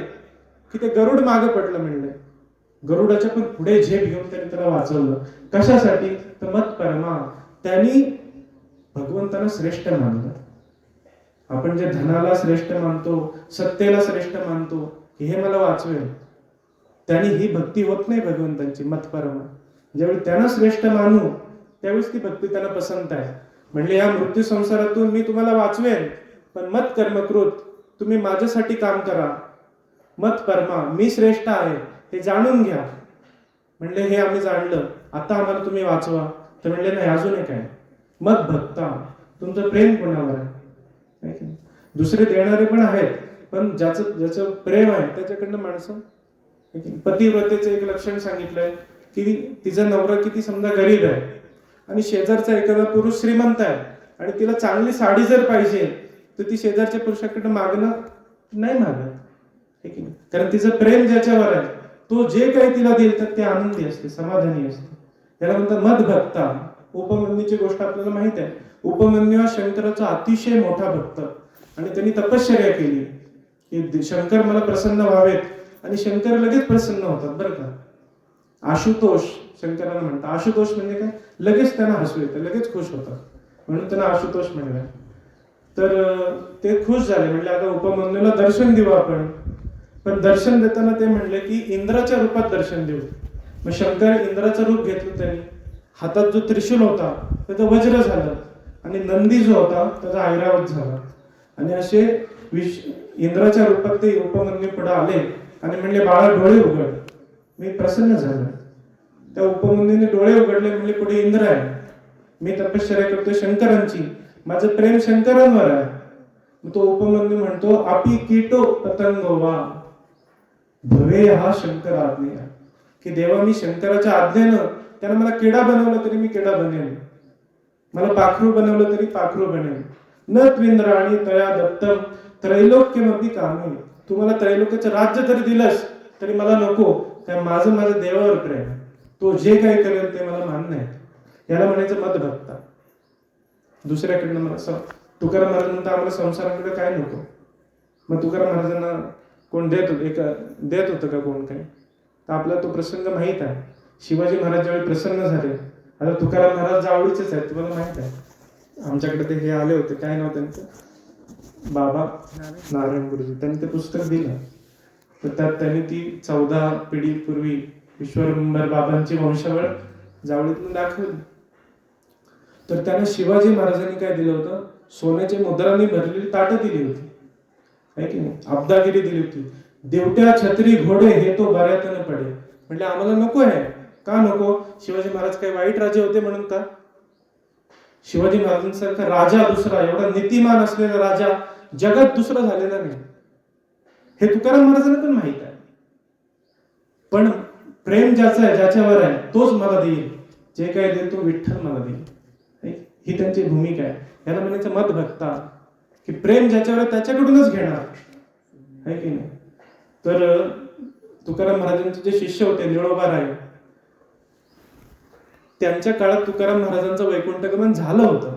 की ते गरुड मागे पडलं. म्हणले गरुडाच्या पण पुढे झेप घेऊन त्यांनी त्याला वाचवलं. कशासाठी? तर मत परमा, त्यांनी भगवंताला श्रेष्ठ मानलं. आपण जे धनाला श्रेष्ठ मानतो, सत्तेला श्रेष्ठ मानतो की हे मला वाचवेल, त्यांनी ही भक्ती होत नाही भगवंतांची. मत परमा, ज्यावेळी त्यांना श्रेष्ठ मानू त्यावेळेस ती भक्ती त्यांना पसंत आहे. म्हणले या मृत्यू संसारातून मी तुम्हाला वाचवेन, पण मत कर्मकृत, तुम्ही माझ्यासाठी काम करा. मत परमा, मी श्रेष्ठ आहे हे जाणून घ्या. म्हणले हे आम्ही जाणलं, आता आम्हाला तुम्ही वाचवा. तर म्हणले नाही, अजून एक आहे, मत भक्ता, तुमचं प्रेम कोणावर आहे? दुसरे देणारे पण आहेत, पण ज्याचं प्रेम आहे त्याच्याकडनं माणसं. पतिव्रतेचं एक लक्षण सांगितलंय की तिचा नवरा किती समजा गरीब आहे आणि शेजारचा एखादा पुरुष श्रीमंत आहे आणि तिला चांगली साडी जर पाहिजे तर ती शेजारच्या पुरुषाकडे मागणं नाही मागत, कारण तिचं प्रेम ज्याच्यावर आहे तो जे काही तिला देईल तर ते आनंदी असते, समाधानी असते. त्याला म्हणतात मत भक्ता, उपमन्यूची गोष्ट आपल्याला माहित आहे. उपमन्यू हा शंकराचा अतिशय मोठा भक्त आणि त्यांनी तपश्चर्या केली की शंकर मला प्रसन्न व्हावेत आणि शंकर लगेच प्रसन्न होतात बरं का. आशुतोष शंकरांना म्हणतात. आशुतोष म्हणजे काय, लगेच त्यांना हसू येतं, लगेच खुश होतात, म्हणून त्यांना आशुतोष म्हणलं. तर ते खुश झाले, म्हणले आता उपमन्यूला दर्शन देऊ आपण. पण दर्शन देताना ते म्हणले की इंद्राच्या रूपात दर्शन देऊ. मग शंकर इंद्राचं रूप घेतलं त्यांनी. हातात जो त्रिशूल होता त्याचं वज्र झालं आणि नंदी जो होता त्याचा ऐरावत झाला. आणि असे इंद्राच्या रूपात ते उपमन्यू पुढे आले आणि म्हणले बाळा डोळे उघड. मी प्रसन्न झालो. त्या उपमन्यूने डोळे उघडले, म्हणले पुढे इंद्र आहे, मी तपश्चर्या करतोय शंकरांची, माझं प्रेम शंकरांवर आहे. तो उपमन्यू म्हणतो आपी कीटो पतंगो वा भवे हा शंकर आज्ञा, की देवा मी शंकराच्या आज्ञेनं त्यानं मला किडा बनवलं तरी मी किडा बनेन, मला पाखरू बनवलं तरी पाखरू बनेन. न त्विंद्राणी तया दत्तम त्रैलोक्यमपि कामे, तू मला त्रैलोक्याचं राज्य तरी दिलंस तरी मला नको, कारण माझं देवावर प्रेम, तो जे काही करेल ते मला मान्य आहे. याला म्हणायचं मदभक्ता. दुसऱ्याकडनं मला तुकाराम महाराज म्हणतात आम्हाला संसाराकडे काय नको. मग तुकाराम महाराजांना कोण देत होतं का कोण काय, तर आपला तो प्रसंग माहित आहे. शिवाजी महाराज ज्यावेळी प्रसन्न झाले, आता तुकाराम महाराज जावळीचेच आहेत तुम्हाला माहित आहे. आमच्याकडे ते हे आले होते, काय नाव त्यांचं, बाबा नारायण गुरुजी, त्यांनी ते पुस्तक दिलं. तर त्यात त्यांनी ती 14 पिढीपूर्वी विश्वंभर बाबांची वंशावळ जावळीतून दाखवली. तर त्यांना शिवाजी महाराजांनी काय दिलं होतं, सोन्याच्या मुद्रांनी भरलेली ताटं दिली होती, आहे की नाही, अब्दागिरी दिली होती. देवट्या छत्री घोडे हे तो बऱ्यातनं पडे. म्हणजे आम्हाला नको आहे. का नको? शिवाजी महाराज काही वाईट राजे होते म्हणून का? शिवाजी महाराजांसारखा राजा दुसरा, एवढा नीतिमान असलेला राजा जगात दुसरा झालेला नाही, हे तुकाराम महाराजांना पण माहित आहे. पण प्रेम ज्याचं आहे, ज्याच्यावर आहे, तोच मला देईल, जे काही देईल तो विठ्ठल मला देईल, ही त्यांची भूमिका आहे. याला म्हणायचं मदभक्ता, की प्रेम ज्याच्यावर आहे त्याच्याकडूनच घेणार, आहे की नाही. तर तुकाराम महाराजांचे जे शिष्य होते निळोबाराय, त्यांच्या काळात तुकाराम महाराजांचं वैकुंठगमन झालं होतं.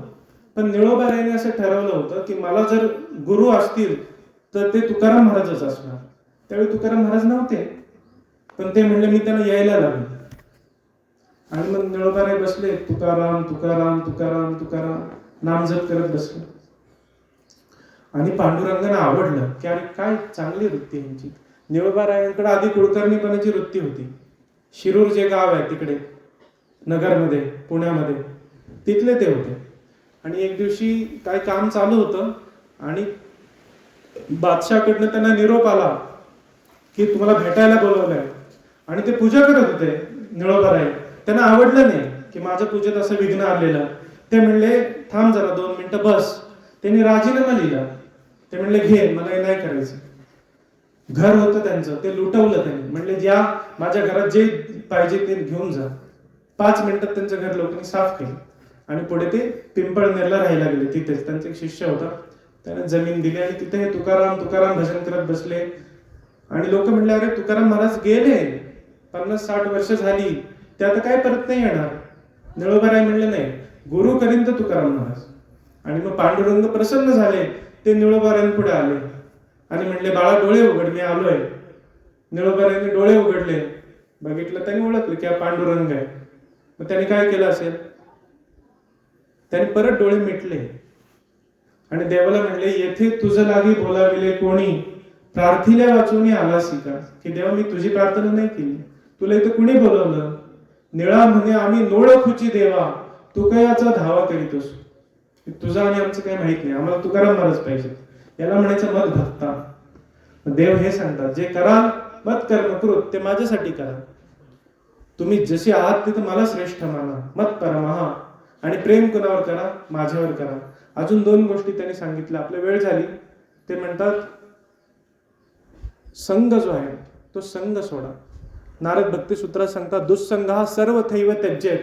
पण निळोबारायने असं ठरवलं होतं की मला जर गुरु असतील तर ते तुकाराम महाराजच असणार. त्यावेळी तुकाराम महाराज नव्हते, पण ते म्हणले मी त्यांना यायला लागलो. आणि मग निळोबाराय बसले, तुकाराम तुकाराम तुकाराम तुकाराम नामजप करत बसले. आणि पांडुरंगांना आवडलं की अरे काय चांगली वृत्ती यांची. निळोबारायांकडे आधी कुलकर्णीपणाची वृत्ती होती. शिरूर जे गाव आहे तिकडे नगरमध्ये, पुण्यामध्ये, तिथले ते होते. आणि एक दिवशी काय काम चालू होतं आणि बादशाहकडनं त्यांना निरोप आला की तुम्हाला भेटायला बोलवलंय. आणि ते पूजा करत होते निळोबाराय. त्यांना आवडलं नाही की माझ्या पूजेत असं विघ्न आलेलं. ते म्हणले थांब जरा 2 मिनिटं बस. त्यांनी राजीनामा लिहिला. ते म्हणले घे, मला हे नाही करायचं. घर होतं त्यांचं, ते लुटवलं त्यांनी. म्हणले ज्या माझ्या घरात जे पाहिजे ते घेऊन जा. 5 मिनिटात त्यांचं घर लोकांनी साफ केलं. आणि पुढे ते पिंपळनेरला राहायला गेले. तिथेच त्यांचा एक शिष्य होता, त्याने जमीन दिली आणि तिथे हे तुकाराम तुकाराम भजन करत बसले. आणि लोक म्हणले अरे तुकाराम महाराज गेले, 50-60 वर्ष झाली, ते आता काय परत नाही येणार. निळोबाराय म्हणले नाही, गुरु करीन तर तुकाराम महाराज. आणि मग पांडुरंग प्रसन्न झाले. ते निळोबारायांपुढे आले आणि म्हणले बाळा डोळे उघड, मी आलोय. निळोबारायांनी डोळे उघडले, बघितलं, त्यांनी ओळखलं की हा पांडुरंग आहे. मग त्यांनी काय केलं असेल, त्यांनी परत डोळे मिटले आणि देवाला म्हणले येथे तुझं लागी बोलाविले कोणी, प्रार्थिल्या वाचून आलासी का. की देवा मी तुझी प्रार्थना नाही केली, तुला इथं कुणी बोलवलं. निळा म्हणे आम्ही नोळखुची देवा, तू काय याचा धावा करीतोस. तुझं आणि आमचं काही माहित नाही, आम्हाला तुकाराम महाराज पाहिजे. याला म्हणायचं मत भक्ता. देव हे सांगतात जे कराल मत कर्म कृत ते माझ्यासाठी करा. तुम्ही जसे आहात तिथे मला श्रेष्ठ माना. मत परमहा. आणि प्रेम कोणावर करा, माझ्यावर करा. अजून 2 गोष्टी त्यांनी सांगितल्या. आपली वेळ झाली. ते म्हणतात संघ जो आहे तो संघ सोडा. नारद भक्ती सूत्रात सांगतात दुःसंग हा सर्व थैव त्यज्येत,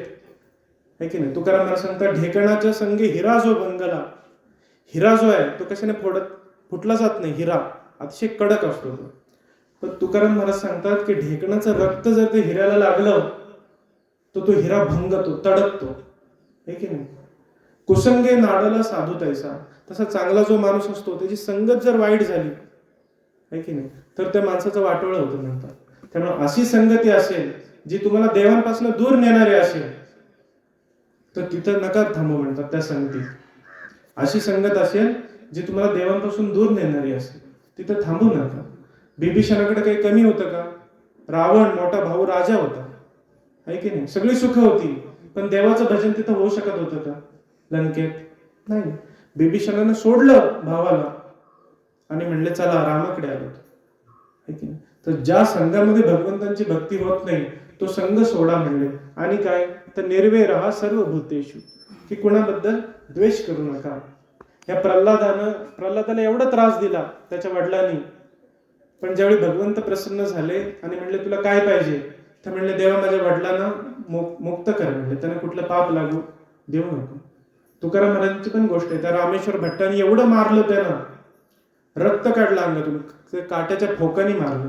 है की नाही. तुकाराम महाराज सांगतात ढेकणाच्या संगी हिरा जो बंगला. हिरा जो आहे तो कशाने फुटला जात नाही. हिरा अतिशय कडक असतो तो. पण तुकाराम महाराज सांगतात की ढेकणाचं रक्त जर ते हिऱ्याला लागलं तर तो हिरा भंगतो, तडकतो. आहे की नाही? कुसंगे नाडला साधू तैसा. तसा चांगला जो माणूस असतो त्याची संगत जर वाईट झाली, आहे की नाही, तर त्या माणसाचं वाटोळं होतं म्हणतात. त्यामुळे अशी संगती असेल जी तुम्हाला देवांपासून दूर नेणारी असेल तर तिथं नका थांबू म्हणतात त्या संगतीत. अशी संगत असेल जी तुम्हाला देवांपासून दूर नेणारी असेल तिथं थांबू नका. बिभीषणाकडे काही कमी होतं का? रावण मोठा भाऊ राजा होता, आहे की नाही, सगळी सुख होती, पण देवाचं भजन तिथं होऊ शकत होतं का लंकेत? नाही. बिभीषणानं सोडलं भावाला आणि म्हणले चला रामाकडे आलो, आहे की नाही. तर ज्या संघामध्ये भगवंतांची भक्ती होत नाही तो संघ सोडा म्हणले. आणि काय तर निर्वैर राहा सर्व भूतेषु, की कुणाबद्दल द्वेष करू नका. या प्रल्हादाला एवढा त्रास दिला त्याच्या वडिलांनी, पण ज्यावेळी भगवंत प्रसन्न झाले आणि म्हणले तुला काय पाहिजे, तर म्हणले देवा माझ्या वडिलांना मुक्त कर म्हणले, त्यांना कुठलं पाप लागू देऊ नको. तुकाराम महाराजांची पण गोष्ट आहे, त्या रामेश्वर भट्टाने एवढं मारलं त्यांना, रक्त काढलं अंगातून, ते काट्याच्या फोकानी मारलं.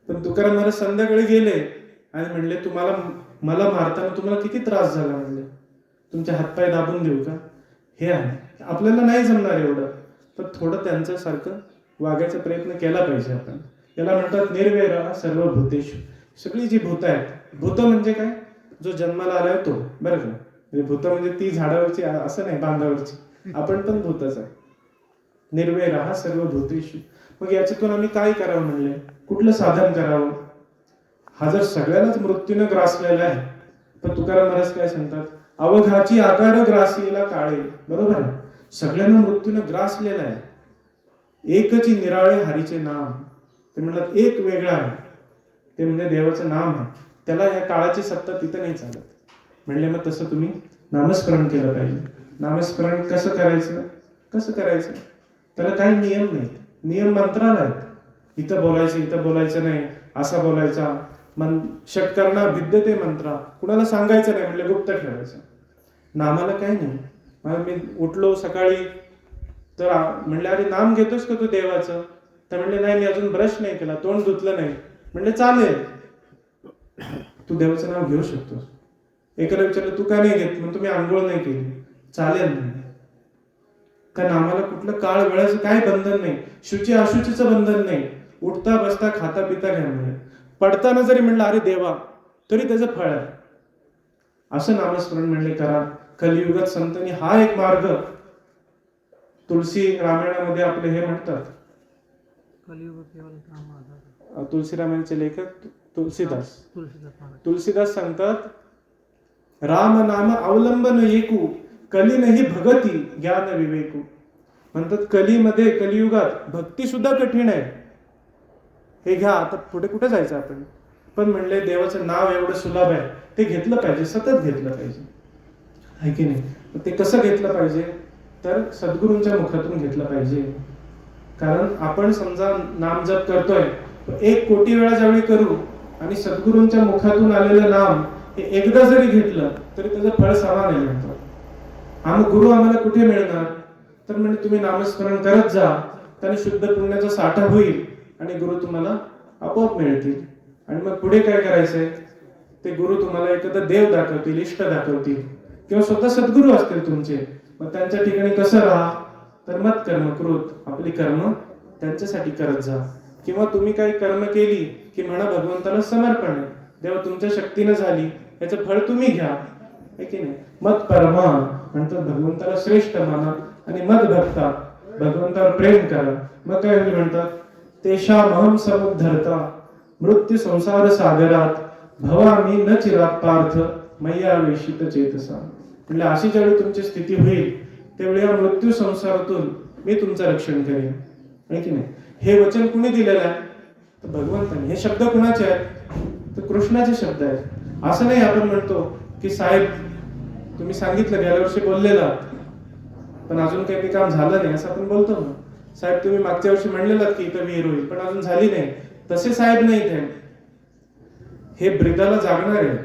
पण तुकाराम महाराज संध्याकाळी गेले आणि म्हणले मला मारताना तुम्हाला किती त्रास झाला, म्हणले तुमचे हातपाय दाबून देऊ का? हे आहे. आपल्याला नाही जमणार एवढं, पण थोडं त्यांच्या सारखं वागायचा प्रयत्न केला पाहिजे आपण. याला म्हणतात निर्वैर सर्व भूतेषु. सगळी जी भूत आहेत, भूत म्हणजे काय, जो जन्माला आलाय तो, बरं का. भूत म्हणजे ती झाडावरची असं नाही, बांधावरची, आपण पण भूतच आहे. निर्वैर सर्व भूतेषु. मग याच्यातून आम्ही काय करावं म्हणले, कुठलं साधन करावं? हा जर सगळ्यांनाच मृत्यूने ग्रासलेला आहे, पण तुकाराम महाराज काय सांगतात, अवघाची आकार ग्रासीला काळे. बरोबर आहे, सगळ्यांना मृत्यूने ग्रासलेला आहे. एकची निराळे हरीचे नाम. ते म्हणतात एक वेगळा आहे, ते म्हणजे देवाचं नाम आहे. त्याला या काळाची सत्ता तिथं नाही चालत. म्हणले मग तसं तुम्ही नामस्मरण केलं पाहिजे. नामस्मरण कसं करायचं? त्याला काही नियम नाही. नियम मंत्राला आहेत. इथं बोलायचं नाही, असा बोलायचा. षटकर्णा भिद्यते मंत्रा, कुणाला सांगायचं नाही, म्हणले गुप्त ठेवायचं. नामाला काही नाही. मग मी उठलो सकाळी तर म्हणले अरे नाम घेतोस का तू देवाचं? तर म्हणले नाही, मी अजून ब्रश नाही केला, तोंड धुतलं नाही. म्हणले चालेल, तू देवाचं नाव घेऊ शकतोस. एकाला विचारलं तू का नाही घेत? म्हणून तुम्ही आंघोळ नाही केली, चालेल नाही. का नामाला कुठलं काळ वेळाचं काय बंधन नाही, शुची अशुचीचं बंधन नाही. उठता बसता खाता पिता घ्या म्हणले. पडताना जरी म्हणलं अरे देवा, तरी त्याचं फळ आहे. असं नामस्मरण म्हणले करा. कलियुगात संतांनी हा एक मार्ग, तुलसी रामायणामध्ये आपले हे म्हणतात, तुलसी रामायणाचे लेखक तुलसीदास सांगतात, राम नाम अवलंबन येकू कली नाही भगती ज्ञान विवेकू. म्हणतात कलीमध्ये, कलियुगात भक्ती सुद्धा कठीण आहे. हे घ्या, आता पुढे कुठे जायचं आपण, पण म्हणले देवाचं नाव एवढं सुलभ आहे, ते घेतलं पाहिजे, सतत घेतलं पाहिजे, आहे की नाही. ते कसं घेतलं पाहिजे, तर सद्गुरूंच्या मुखातून घेतलं पाहिजे. कारण आपण समजा नाम जप करतोय, 1 कोटी वेळा ज्यावेळी करू आणि सद्गुरूंच्या मुखातून आलेलं नाम हे एकदा जरी घेतलं तरी त्याचं फळ समान आहे म्हणतो. मग गुरु आम्हाला कुठे मिळणार? तर म्हणजे तुम्ही नामस्मरण करत जा, त्याने शुद्ध पुण्याचा साठा होईल आणि गुरु तुम्हाला आपोआप मिळतील. आणि मग पुढे काय करायचंय, ते गुरु तुम्हाला एखादा देव दाखवतील, इष्ट दाखवतील, किंवा स्वतः सद्गुरू असतील तुमचे. मग त्यांच्या ठिकाणी कसं राहा, तर मत कर्म कृत, आपली कर्म त्यांच्यासाठी करत जा. किंवा तुम्ही काही कर्म केली की म्हणा भगवंताला समर्पण आहे, देवा तुमच्या शक्तीनं झाली, याचं फळ तुम्ही घ्या, आहे की नाही. मत परमा म्हणतात भगवंताला श्रेष्ठ माना आणि मत भक्ता, भगवंतावर प्रेम करा. मग काय होईल म्हणतात, तेषामहं समुद्धरता मृत्यू संसार सागरात भवामी न चिरात पार्थ मय्या वेशित चेतसा. म्हणजे अशी ज्यावेळी तुमची स्थिती होईल त्यावेळी या मृत्यू संसारातून मी तुमचं रक्षण करेन, आहे की नाही. हे वचन कुणी दिलेलं आहे, तर भगवंताने. हे शब्द कुणाचे आहेत, तर कृष्णाचे शब्द आहेत. असं नाही आपण म्हणतो की साहेब तुम्ही सांगितलं, गेल्या वर्षी बोललेला पण अजून काही ते काम झालं नाही, असं आपण बोलतो ना. साहेब तुम्ही मागच्या वर्षी म्हणलेलात की इथं विहीर होईल, पण अजून झाली नाही. तसे साहेब नाही ते, हे ब्रिदाला जागणार आहेत,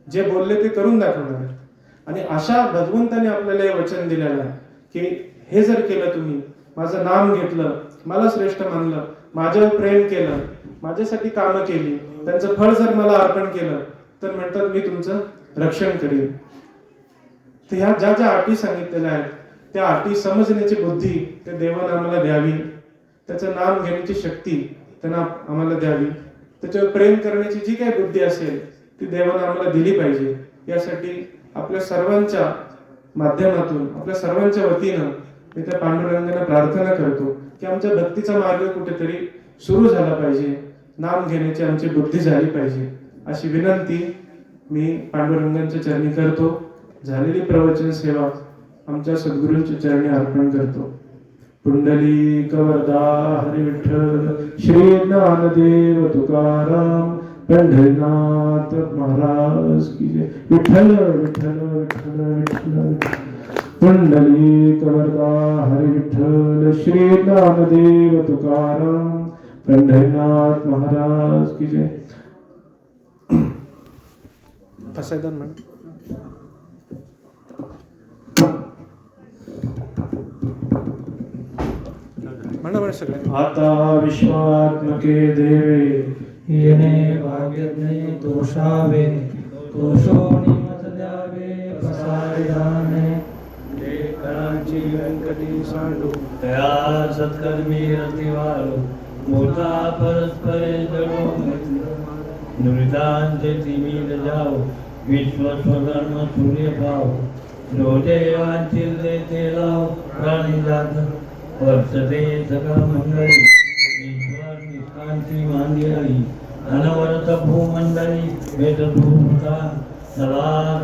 जे बोलले ते करून दाखवणार आहेत. आणि अशा भगवंताने आपल्याला हे वचन दिलेलं आहे की हे जर केलं, तुम्ही माझं नाम घेतलं, मला श्रेष्ठ मानलं, माझ्यावर प्रेम केलं, माझ्यासाठी कामं केली, त्यांचं फळ जर मला अर्पण केलं, तर म्हणतात मी तुमचं रक्षण करीन. तर ह्या ज्या ज्या अटी सांगितलेल्या आहेत त्या अटी समजण्याची बुद्धी त्या देवानं आम्हाला द्यावी, त्याचं नाम घेण्याची शक्ती त्यांना आम्हाला द्यावी, त्याच्यावर प्रेम करण्याची जी काही बुद्धी असेल ती देवानं आम्हाला दिली पाहिजे. यासाठी आपल्या सर्वांच्या माध्यमातून, आपल्या सर्वांच्या वतीनं मी त्या पांडुरंगाला प्रार्थना करतो की आमच्या भक्तीचा मार्ग कुठेतरी सुरू झाला पाहिजे, नाम घेण्याची आमची बुद्धी झाली पाहिजे, अशी विनंती मी पांडुरंगांच्या चरणी करतो. झालेली प्रवचन सेवा आमच्या सद्गुरूंच्या चरणी अर्पण करतो. पुंडलिक वरदा हरी विठ्ठल, श्री ज्ञानदेव तुकाराम, पंढरीनाथ महाराज की जय. विठ्ठल विठ्ठल विठ्ठल विठ्ठल. पुंडलिक वरदा हरी विठ्ठल, श्री ज्ञानदेव तुकाराम, पंढरीनाथ महाराज की जय. फसायदान म्हणा. आता विश्वात्मके देवे, येणे भाग्यज्ञे दोषावे, दोषोनी मत द्यावे प्रसारिदाने. करांची व्यंकटी सांडू, तया सत्कर्मी रती वाळू, मोठा परस्परे जडो. नुरितांचे तिमीर जाओ, विश्व स्वधर्म सूर्य पाव. जो देवांची ते लाव, प्राणी जात वर्षते सकळ मंडळी. ईश्वर निष्कांती मांदियाई, अनवरत भूमंडळी. भेट धूता सदा